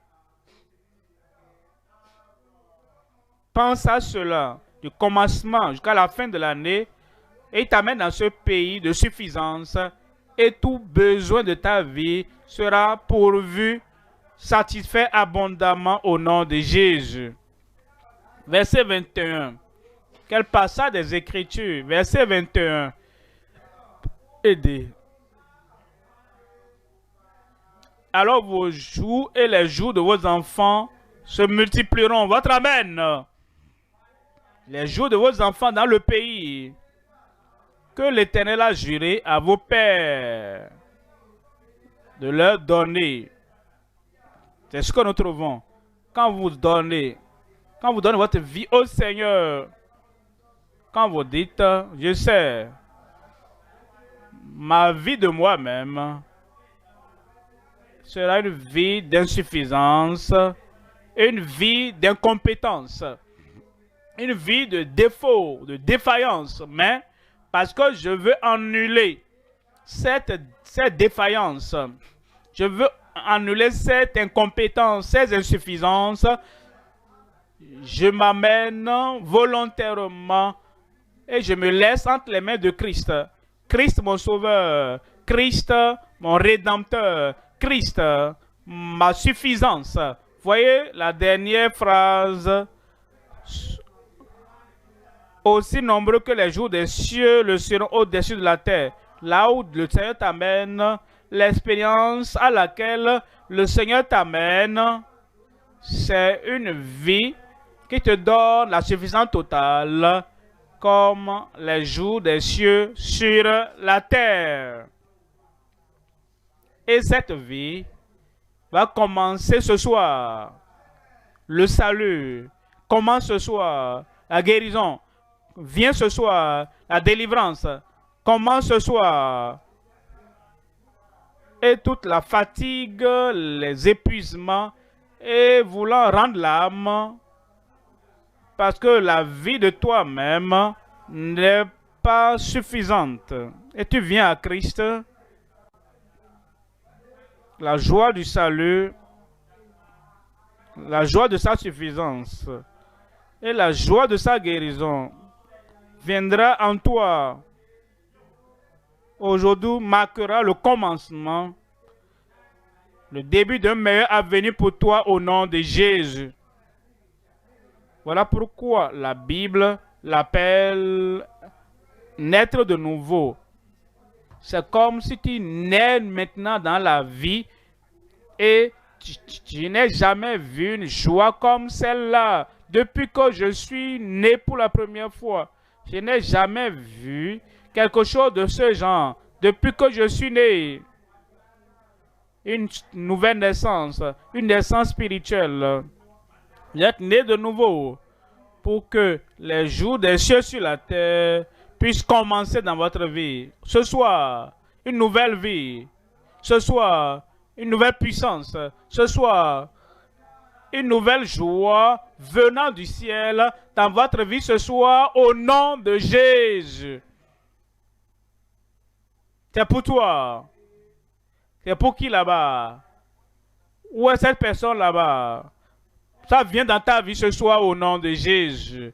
Pense à cela, du commencement jusqu'à la fin de l'année, et il t'amène dans ce pays de suffisance, et tout besoin de ta vie sera pourvu, satisfait abondamment au nom de Jésus. Verset 21. Quel passage des Écritures? Verset 21. Aidez. Alors vos jours et les jours de vos enfants se multiplieront. Votre Amen. Les jours de vos enfants dans le pays que l'Éternel a juré à vos pères de leur donner. C'est ce que nous trouvons. Quand vous donnez votre vie au Seigneur, quand vous dites, je sais, ma vie de moi-même sera une vie d'insuffisance, une vie d'incompétence, une vie de défaut, de défaillance, mais parce que je veux annuler cette défaillance, je veux annuler cette incompétence, ces insuffisances, je m'amène volontairement et je me laisse entre les mains de Christ. Christ mon sauveur, Christ mon rédempteur, Christ ma suffisance. Voyez la dernière phrase. Aussi nombreux que les jours des cieux le seront au-dessus de la terre. Là où le Seigneur t'amène, l'expérience à laquelle le Seigneur t'amène, c'est une vie qui te donne la suffisance totale comme les jours des cieux sur la terre. Et cette vie va commencer ce soir. Le salut commence ce soir. La guérison vient ce soir. La délivrance commence ce soir. Et toute la fatigue, les épuisements, et voulant rendre l'âme, parce que la vie de toi-même n'est pas suffisante. Et tu viens à Christ, la joie du salut, la joie de sa suffisance et la joie de sa guérison viendra en toi. Aujourd'hui marquera le commencement, le début d'un meilleur avenir pour toi au nom de Jésus. Voilà pourquoi la Bible l'appelle naître de nouveau. C'est comme si tu nais maintenant dans la vie et tu n'as jamais vu une joie comme celle-là. Depuis que je suis né pour la première fois, je n'ai jamais vu quelque chose de ce genre. Depuis que je suis né, une nouvelle naissance, une naissance spirituelle. Vous êtes né de nouveau pour que les jours des cieux sur la terre puissent commencer dans votre vie. Ce soir, une nouvelle vie. Ce soir, une nouvelle puissance. Ce soir, une nouvelle joie venant du ciel dans votre vie ce soir au nom de Jésus. C'est pour toi. C'est pour qui là-bas? Où est cette personne là-bas? Ça vient dans ta vie ce soir au nom de Jésus.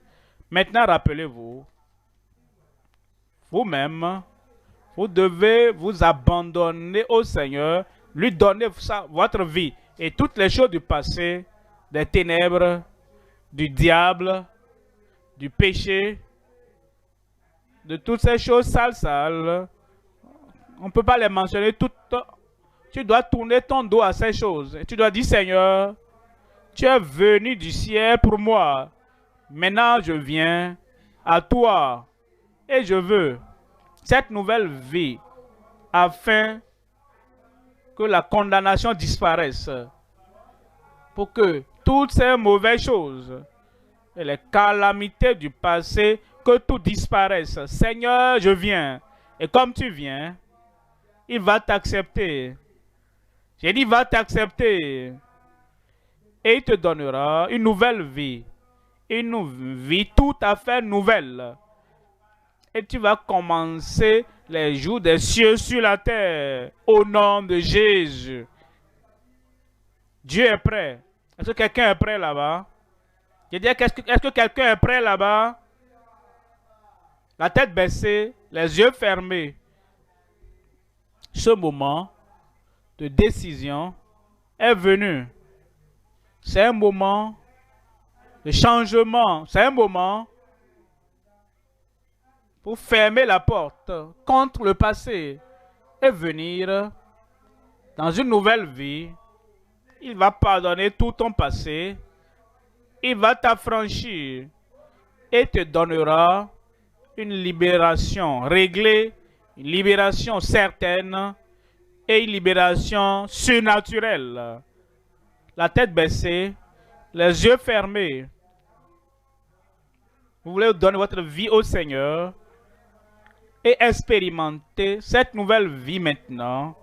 Maintenant, rappelez-vous, vous-même, vous devez vous abandonner au Seigneur, lui donner votre vie et toutes les choses du passé, des ténèbres, du diable, du péché, de toutes ces choses sales. On ne peut pas les mentionner toutes. Tu dois tourner ton dos à ces choses. Et tu dois dire, Seigneur, tu es venu du ciel pour moi. Maintenant, je viens à toi et je veux cette nouvelle vie afin que la condamnation disparaisse. Pour que toutes ces mauvaises choses et les calamités du passé, que tout disparaisse. Seigneur, je viens. Et comme tu viens, il va t'accepter. J'ai dit, il va t'accepter. Et il te donnera une nouvelle vie. Une vie tout à fait nouvelle. Et tu vas commencer les jours des cieux sur la terre. Au nom de Jésus. Dieu est prêt. Est-ce que quelqu'un est prêt là-bas? Je dis, est-ce que quelqu'un est prêt là-bas? La tête baissée, les yeux fermés. Ce moment de décision est venu. C'est un moment de changement. C'est un moment pour fermer la porte contre le passé et venir dans une nouvelle vie. Il va pardonner tout ton passé. Il va t'affranchir et te donnera une libération réglée, une libération certaine et une libération surnaturelle. La tête baissée, les yeux fermés. Vous voulez donner votre vie au Seigneur et expérimenter cette nouvelle vie maintenant,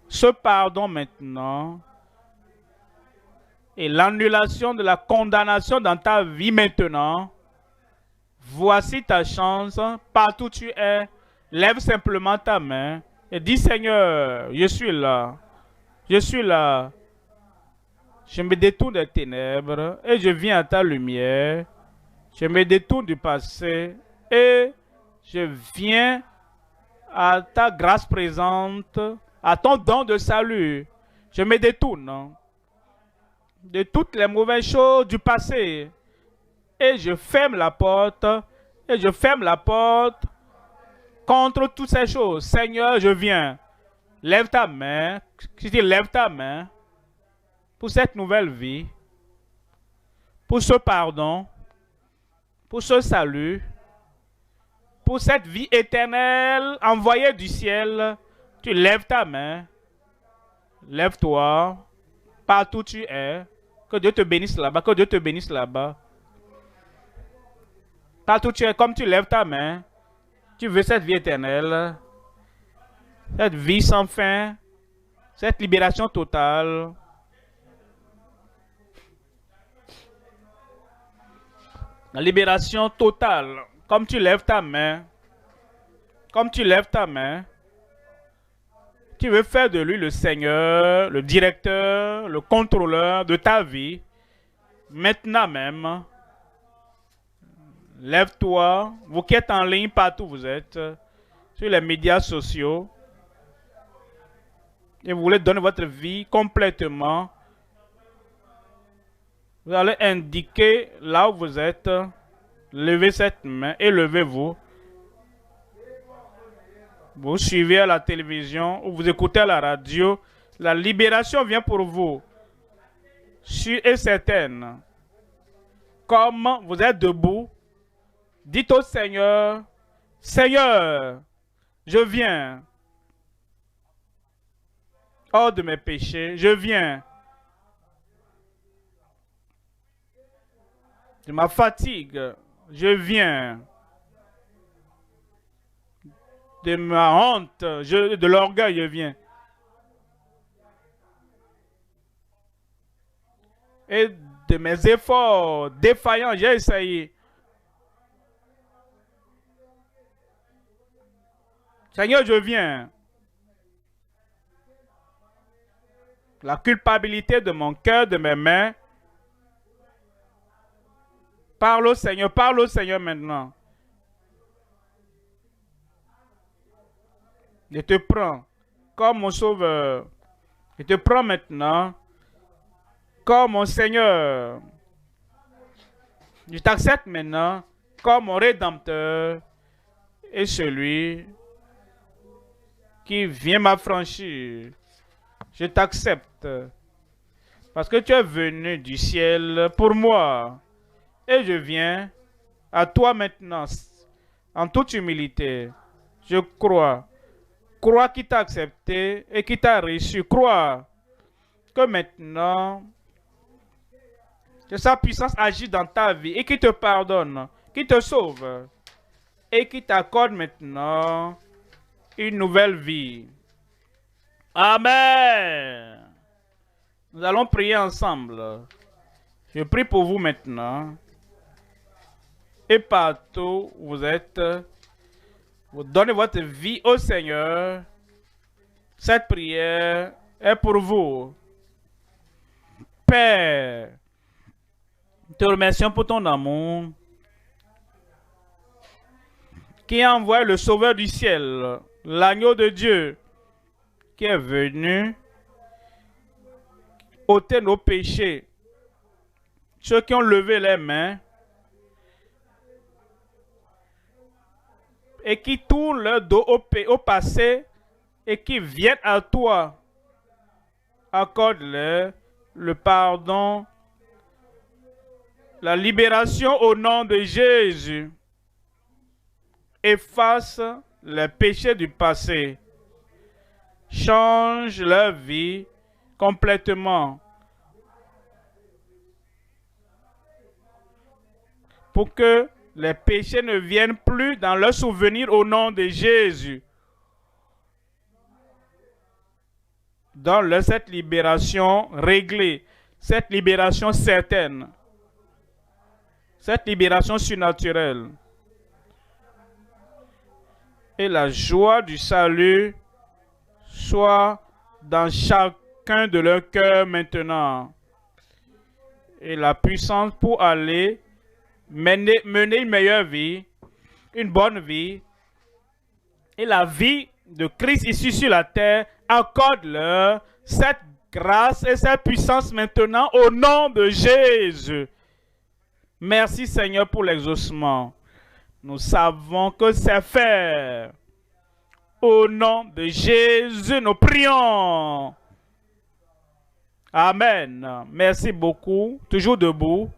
ce pardon maintenant et l'annulation de la condamnation dans ta vie maintenant. Voici ta chance, partout où tu es, lève simplement ta main et dis, Seigneur, je suis là, je suis là. Je me détourne des ténèbres et je viens à ta lumière. Je me détourne du passé et je viens à ta grâce présente, à ton don de salut. Je me détourne de toutes les mauvaises choses du passé. Et je ferme la porte. Et je ferme la porte contre toutes ces choses. Seigneur, je viens. Lève ta main. Je dis, lève ta main pour cette nouvelle vie, pour ce pardon, pour ce salut, pour cette vie éternelle envoyée du ciel. Tu lèves ta main. Lève-toi partout où tu es. Que Dieu te bénisse là-bas. Que Dieu te bénisse là-bas. Partout où tu es, comme tu lèves ta main, tu veux cette vie éternelle, cette vie sans fin, cette libération totale. La libération totale. Comme tu lèves ta main, comme tu lèves ta main, tu veux faire de lui le Seigneur, le directeur, le contrôleur de ta vie. Maintenant même, lève-toi, vous qui êtes en ligne partout où vous êtes, sur les médias sociaux, et vous voulez donner votre vie complètement. Vous allez indiquer là où vous êtes, levez cette main et levez-vous. Vous suivez à la télévision ou vous écoutez à la radio, la libération vient pour vous, sûre et certaine. Comme vous êtes debout, dites au Seigneur, Seigneur, je viens. Hors de mes péchés, je viens. De ma fatigue, je viens. De ma honte, de l'orgueil, je viens. Et de mes efforts défaillants, j'ai essayé. Seigneur, je viens. La culpabilité de mon cœur, de mes mains. Parle au Seigneur maintenant. Je te prends comme mon sauveur. Je te prends maintenant comme mon Seigneur. Je t'accepte maintenant comme mon Rédempteur et celui qui vient m'affranchir. Je t'accepte parce que tu es venu du ciel pour moi. Et je viens à toi maintenant en toute humilité. Je crois. Crois qu'il t'a accepté et qu'il t'a reçu. Crois que maintenant, que sa puissance agit dans ta vie et qu'il te pardonne, qu'il te sauve et qu'il t'accorde maintenant une nouvelle vie. Amen. Nous allons prier ensemble. Je prie pour vous maintenant. Et partout où vous êtes, vous donnez votre vie au Seigneur. Cette prière est pour vous. Père, te remercions pour ton amour qui a envoyé le Sauveur du ciel, l'agneau de Dieu, qui est venu ôter nos péchés. Ceux qui ont levé les mains et qui tournent leur dos au passé et qui viennent à toi, accorde-leur le pardon, la libération au nom de Jésus. Efface les péchés du passé. Change leur vie complètement pour que les péchés ne viennent plus dans leur souvenir au nom de Jésus. Donne-leur cette libération réglée, cette libération certaine, cette libération surnaturelle. Et la joie du salut soit dans chacun de leurs cœurs maintenant. Et la puissance pour aller mener une meilleure vie, une bonne vie, et la vie de Christ ici sur la terre, accorde-leur cette grâce et cette puissance maintenant au nom de Jésus. Merci Seigneur pour l'exaucement. Nous savons que c'est fait. Au nom de Jésus, nous prions. Amen. Merci beaucoup. Toujours debout.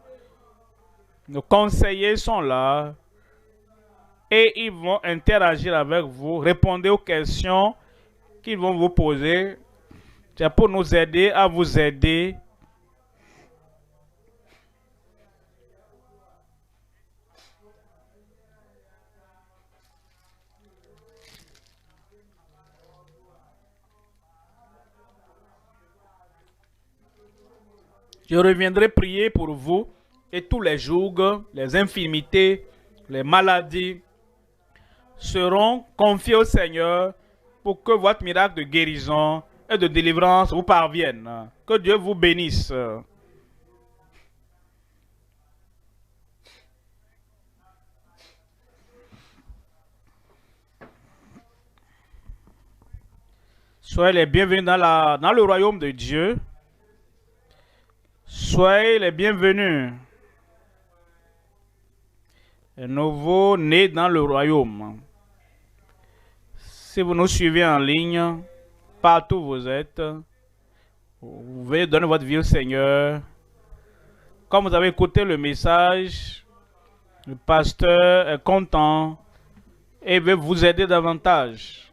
Nos conseillers sont là et ils vont interagir avec vous. Répondez aux questions qu'ils vont vous poser. C'est pour nous aider à vous aider. Je reviendrai prier pour vous et tous les jours, les infirmités, les maladies seront confiées au Seigneur pour que votre miracle de guérison et de délivrance vous parvienne. Que Dieu vous bénisse. Soyez les bienvenus dans le royaume de Dieu. Soyez les bienvenus. Les nouveaux-nés dans le royaume. Si vous nous suivez en ligne, partout où vous êtes, vous pouvez donner votre vie au Seigneur. Comme vous avez écouté le message, le pasteur est content et veut vous aider davantage.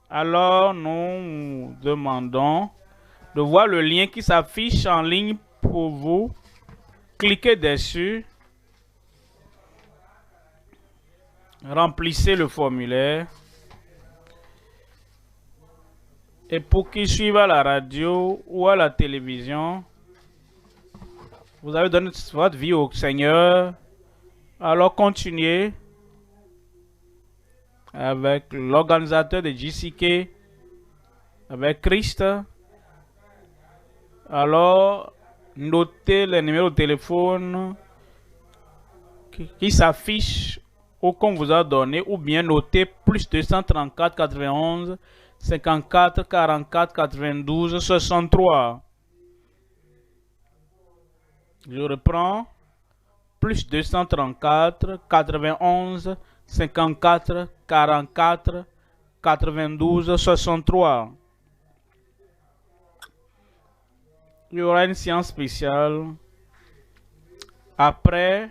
Alors nous demandons de voir le lien qui s'affiche en ligne pour vous. Cliquez dessus. Remplissez le formulaire. Et pour qu'ils suivent à la radio ou à la télévision, Vous avez donné votre vie au Seigneur. Alors continuez avec l'organisateur de JCK, avec Christ. Alors, notez les numéros de téléphone qui s'affichent ou qu'on vous a donné, ou bien notez plus 234 91 54 44 92 63. Je reprends. Plus 234 91 54 44 92 63. Il y aura une séance spéciale après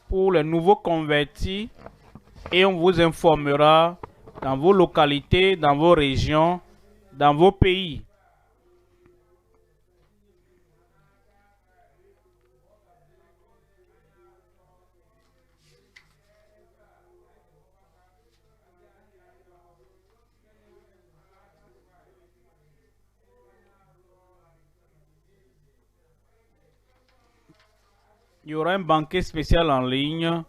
pour les nouveaux convertis et on vous informera dans vos localités, dans vos régions, dans vos pays. Il y aura un banquet spécial en ligne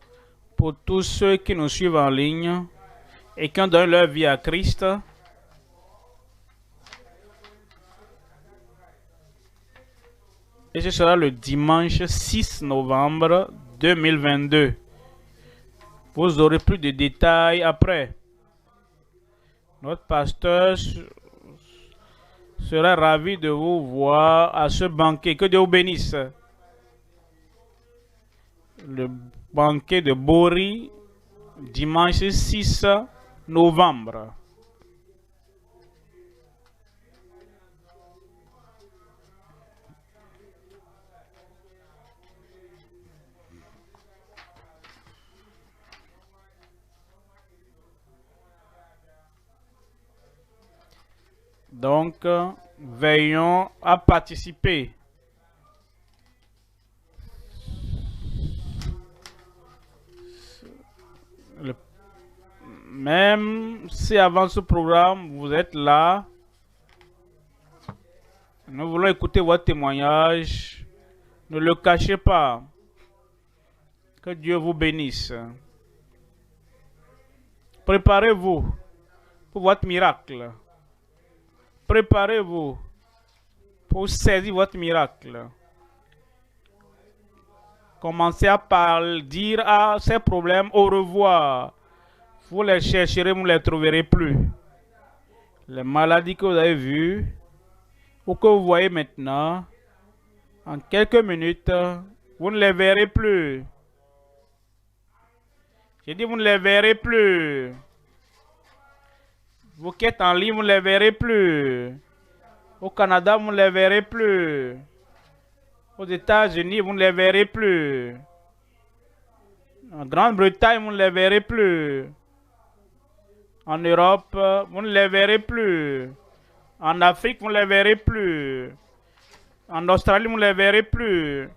pour tous ceux qui nous suivent en ligne et qui ont donné leur vie à Christ. Et ce sera le dimanche 6 novembre 2022. Vous aurez plus de détails après. Notre pasteur sera ravi de vous voir à ce banquet. Que Dieu vous bénisse. Le banquet de Bori, dimanche 6 novembre. Donc, veillons à participer. Même si avant ce programme, vous êtes là, nous voulons écouter votre témoignage. Ne le cachez pas. Que Dieu vous bénisse. Préparez-vous pour votre miracle. Préparez-vous pour saisir votre miracle. Commencez à dire à ces problèmes au revoir. Vous les chercherez, vous ne les trouverez plus. Les maladies que vous avez vues ou que vous voyez maintenant, en quelques minutes, vous ne les verrez plus. J'ai dit, vous ne les verrez plus. Vous qui êtes en ligne, vous ne les verrez plus. Au Canada, vous ne les verrez plus. Aux États-Unis, vous ne les verrez plus. En Grande-Bretagne, vous ne les verrez plus. En Europe, vous ne les verrez plus. En Afrique, vous ne les verrez plus. En Australie, vous ne les verrez plus.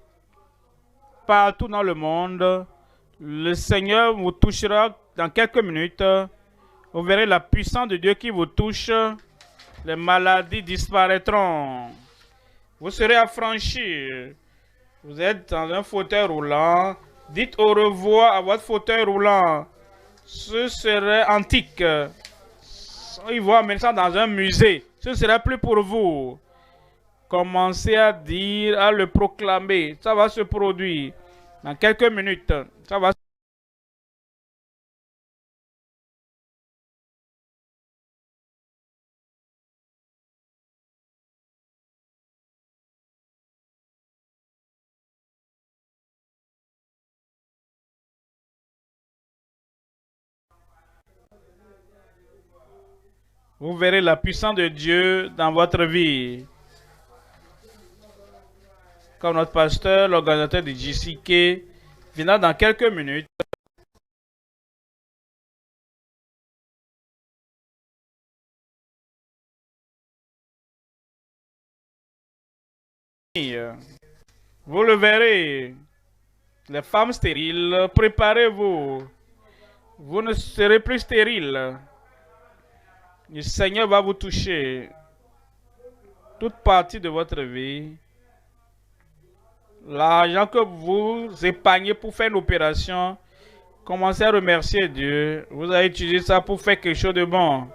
Partout dans le monde, le Seigneur vous touchera dans quelques minutes. Vous verrez la puissance de Dieu qui vous touche. Les maladies disparaîtront. Vous serez affranchis. Vous êtes dans un fauteuil roulant. Dites au revoir à votre fauteuil roulant. Ce serait antique. Il va amener ça dans un musée. Ce ne sera plus pour vous. Commencez à dire, à le proclamer. Ça va se produire. Dans quelques minutes, ça va se Vous verrez la puissance de Dieu dans votre vie. Comme notre pasteur, l'organisateur de JCK, viendra dans quelques minutes. Vous le verrez. Les femmes stériles, préparez-vous. Vous ne serez plus stérile. Le Seigneur va vous toucher toute partie de votre vie. L'argent que vous épargnez pour faire une opération, commencez à remercier Dieu. Vous allez utiliser ça pour faire quelque chose de bon.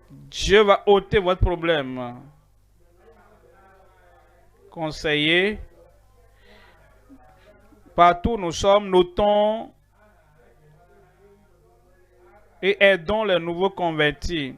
Dieu va ôter votre problème. Conseiller, partout où nous sommes, notons et aidons les nouveaux convertis.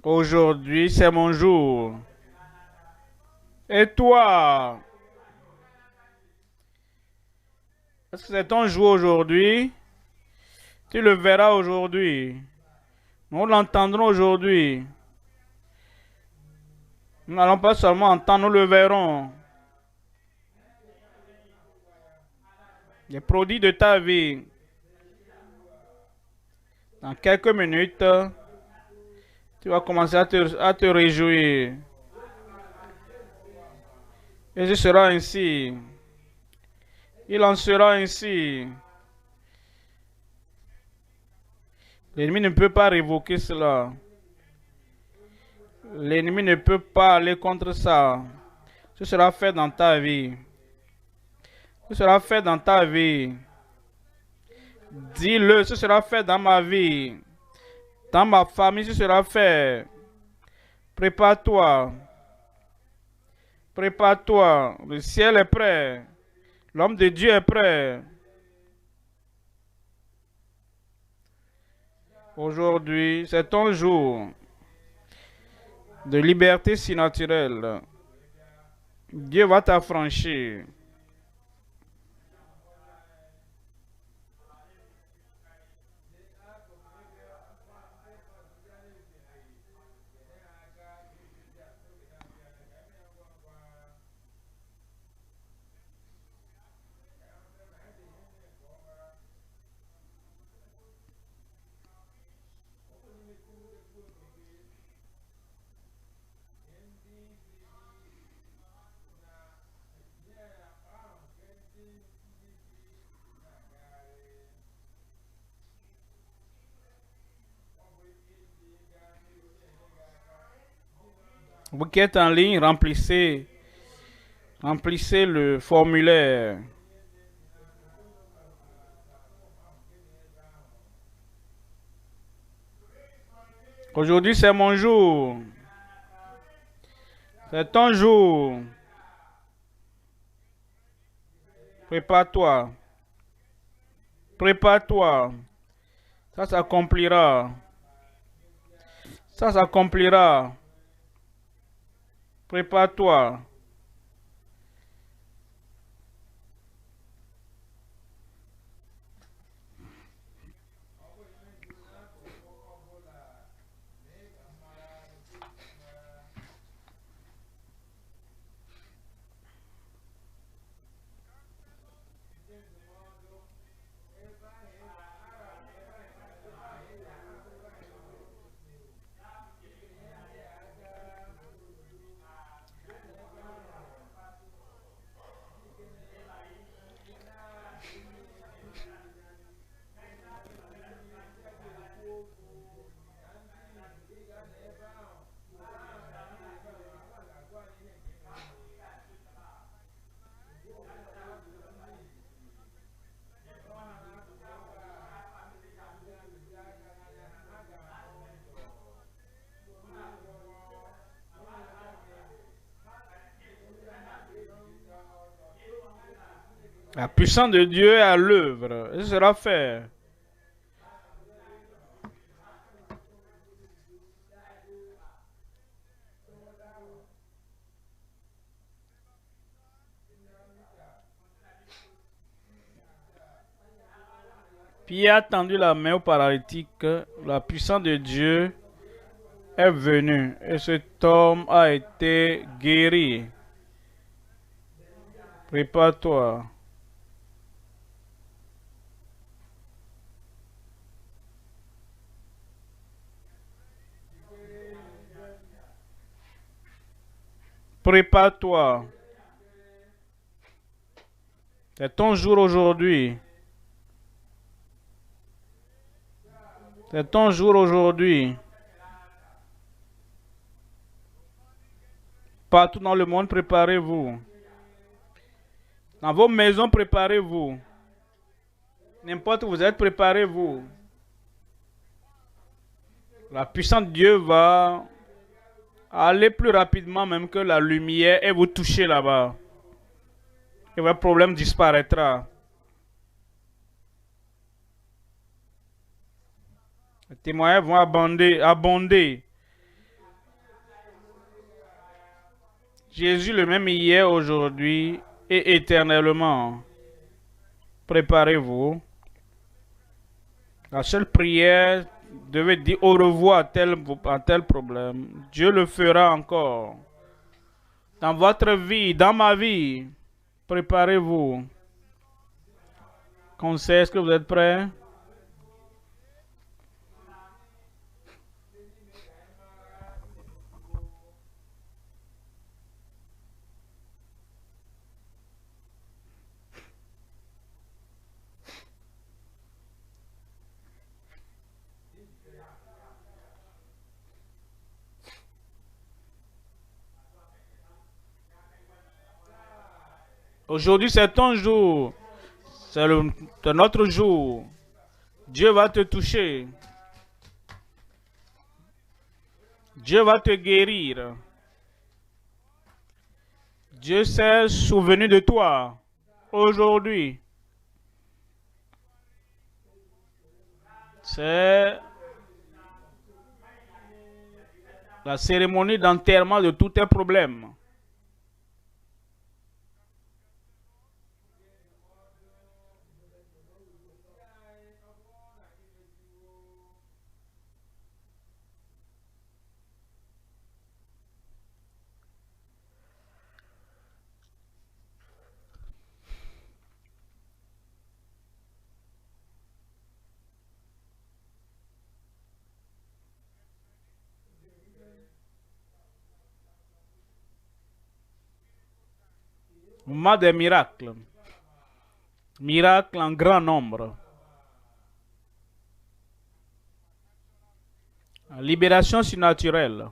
Aujourd'hui, c'est mon jour. Et toi, est-ce que c'est ton jour aujourd'hui? Tu le verras aujourd'hui. Nous l'entendrons aujourd'hui. Nous n'allons pas seulement entendre, nous le verrons. Les produits de ta vie. Dans quelques minutes, tu vas commencer à te réjouir. Et ce sera ainsi. Il en sera ainsi. L'ennemi ne peut pas révoquer cela. L'ennemi ne peut pas aller contre ça. Ce sera fait dans ta vie. Ce sera fait dans ta vie. Dis-le, ce sera fait dans ma vie. Dans ma famille, ce sera fait. Prépare-toi. Prépare-toi. Le ciel est prêt. L'homme de Dieu est prêt. Aujourd'hui, c'est ton jour de liberté si naturelle. Dieu va t'affranchir. Vous qui êtes en ligne, remplissez le formulaire. Aujourd'hui, c'est mon jour. C'est ton jour. Prépare-toi. Prépare-toi. Ça s'accomplira. Ça s'accomplira. Prépare-toi. La puissance de Dieu est à l'œuvre. Ce sera fait. Pierre a tendu la main au paralytique. La puissance de Dieu est venue et cet homme a été guéri. Prépare-toi. Prépare-toi. C'est ton jour aujourd'hui. C'est ton jour aujourd'hui. Partout dans le monde, préparez-vous. Dans vos maisons, préparez-vous. N'importe où vous êtes, préparez-vous. La puissance de Dieu va aller plus rapidement même que la lumière et vous toucher là-bas. Et votre problème disparaîtra. Les témoignages vont abonder. Jésus le même hier, aujourd'hui et éternellement. Préparez-vous. La seule prière devait dire au revoir à tel problème. Dieu le fera encore. Dans votre vie, dans ma vie, préparez-vous. Conseil, est-ce que vous êtes prêts? Aujourd'hui, c'est ton jour. C'est notre jour. Dieu va te toucher. Dieu va te guérir. Dieu s'est souvenu de toi. Aujourd'hui. C'est la cérémonie d'enterrement de tous tes problèmes. Moment des miracles. Miracles en grand nombre. Libération surnaturelle.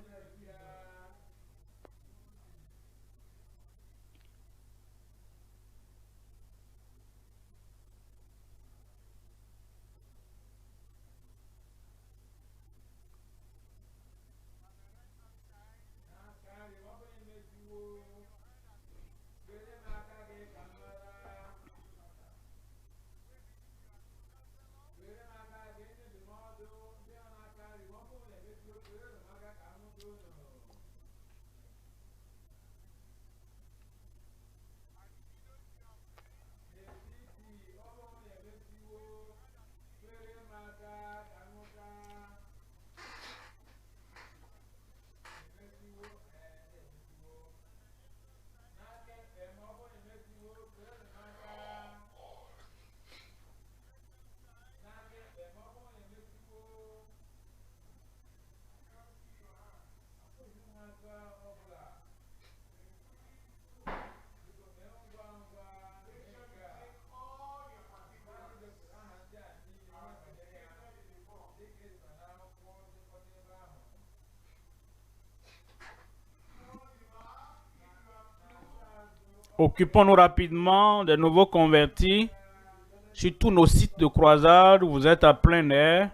Occupons-nous rapidement des nouveaux convertis. Sur tous nos sites de croisade, vous êtes à plein air.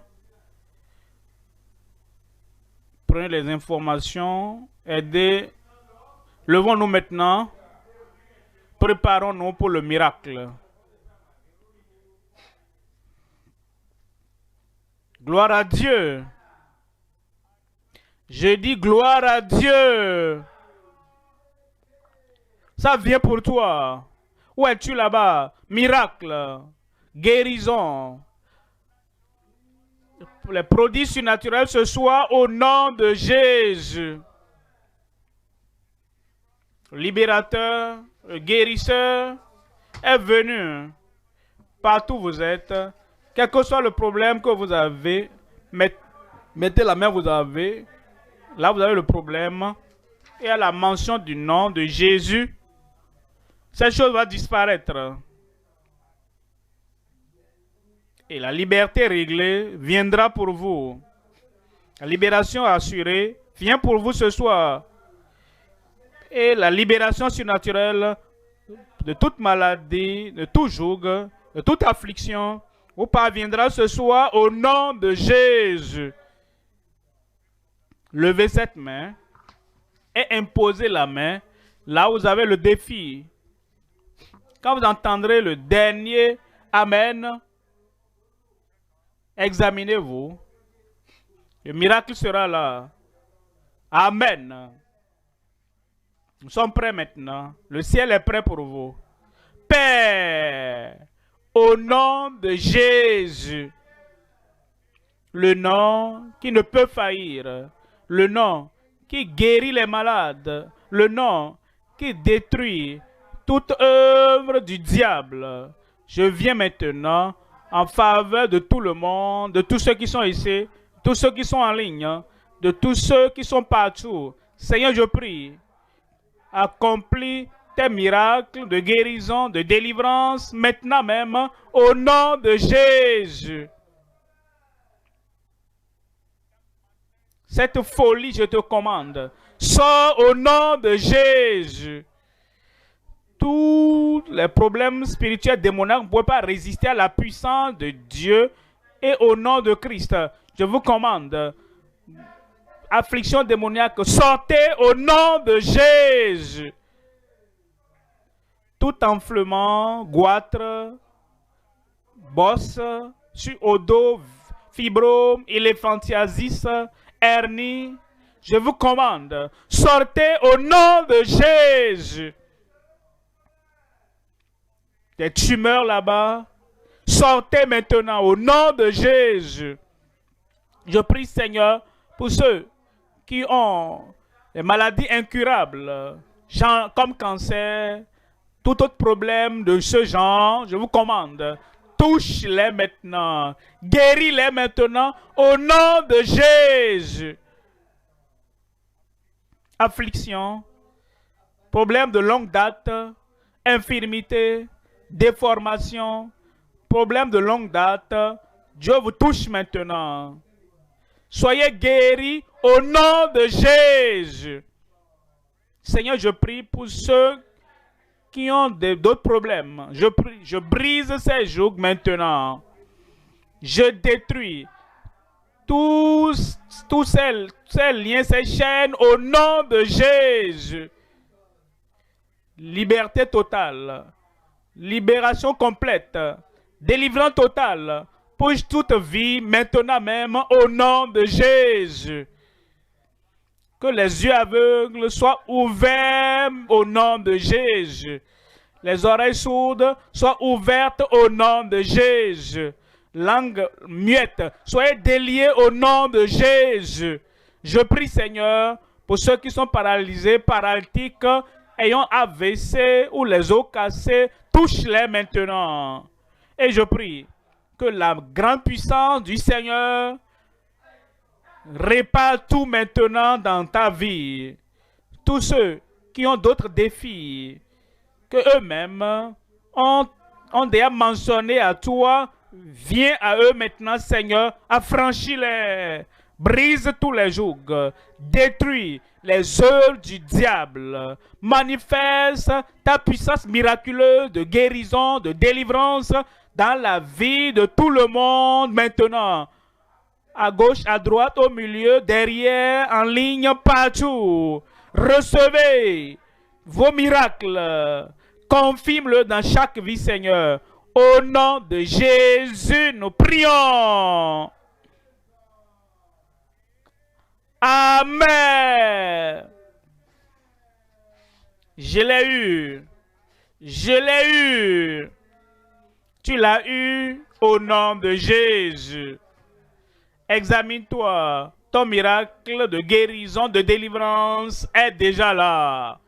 Prenez les informations. Aidez. Levons-nous maintenant. Préparons-nous pour le miracle. Gloire à Dieu. Je dis gloire à Dieu. Ça vient pour toi. Où es-tu là-bas? Miracle, guérison, les prodiges surnaturels ce soir au nom de Jésus. Le libérateur, le guérisseur est venu. Partout où vous êtes, quel que soit le problème que vous avez, mettez la main où vous avez. Là, vous avez le problème. Et à la mention du nom de Jésus, cette chose va disparaître. Et la liberté réglée viendra pour vous. La libération assurée vient pour vous ce soir. Et la libération surnaturelle de toute maladie, de tout joug, de toute affliction, vous parviendra ce soir au nom de Jésus. Levez cette main et imposez la main là où vous avez le défi. Quand vous entendrez le dernier Amen, examinez-vous. Le miracle sera là. Amen. Nous sommes prêts maintenant. Le ciel est prêt pour vous. Père, au nom de Jésus, le nom qui ne peut faillir, le nom qui guérit les malades, le nom qui détruit toute œuvre du diable. Je viens maintenant en faveur de tout le monde, de tous ceux qui sont ici, tous ceux qui sont en ligne, de tous ceux qui sont partout. Seigneur, je prie, accomplis tes miracles de guérison, de délivrance, maintenant même, au nom de Jésus. Cette folie, je te commande, sors au nom de Jésus. Tous les problèmes spirituels démoniaques ne peuvent pas résister à la puissance de Dieu et au nom de Christ. Je vous commande, affliction démoniaque, sortez au nom de Jésus. Tout enflement, goitre, bosse, au dos, fibrome, éléphantiasis, hernie, je vous commande, sortez au nom de Jésus. Des tumeurs là-bas, sortez maintenant au nom de Jésus. Je prie, Seigneur, pour ceux qui ont des maladies incurables, comme cancer, tout autre problème de ce genre, je vous commande, touche-les maintenant, guéris-les maintenant au nom de Jésus. Affliction, problème de longue date, infirmité, déformation, problème de longue date, Dieu vous touche maintenant. Soyez guéris au nom de Jésus. Seigneur, je prie pour ceux qui ont d'autres problèmes. Je brise ces jougs maintenant. Je détruis tous ces liens, ces chaînes au nom de Jésus. Liberté totale. Libération complète. Délivrance totale. Pour toute vie, maintenant même, au nom de Jésus. Que les yeux aveugles soient ouverts au nom de Jésus. Les oreilles sourdes soient ouvertes au nom de Jésus. Langue muette, soyez déliés au nom de Jésus. Je prie, Seigneur, pour ceux qui sont paralysés, paralytiques, ayant AVC ou les os cassés, touche-les maintenant. Et je prie que la grande puissance du Seigneur répare tout maintenant dans ta vie. Tous ceux qui ont d'autres défis que eux-mêmes ont déjà mentionné à toi, viens à eux maintenant, Seigneur, affranchis-les, brise tous les jougs, détruis les œuvres du diable, manifeste ta puissance miraculeuse de guérison, de délivrance dans la vie de tout le monde maintenant. À gauche, à droite, au milieu, derrière, en ligne, partout. Recevez vos miracles. Confirme-le dans chaque vie, Seigneur. Au nom de Jésus, nous prions. Amen. Je l'ai eu. Je l'ai eu. Tu l'as eu au nom de Jésus. Examine-toi. Ton miracle de guérison, de délivrance est déjà là.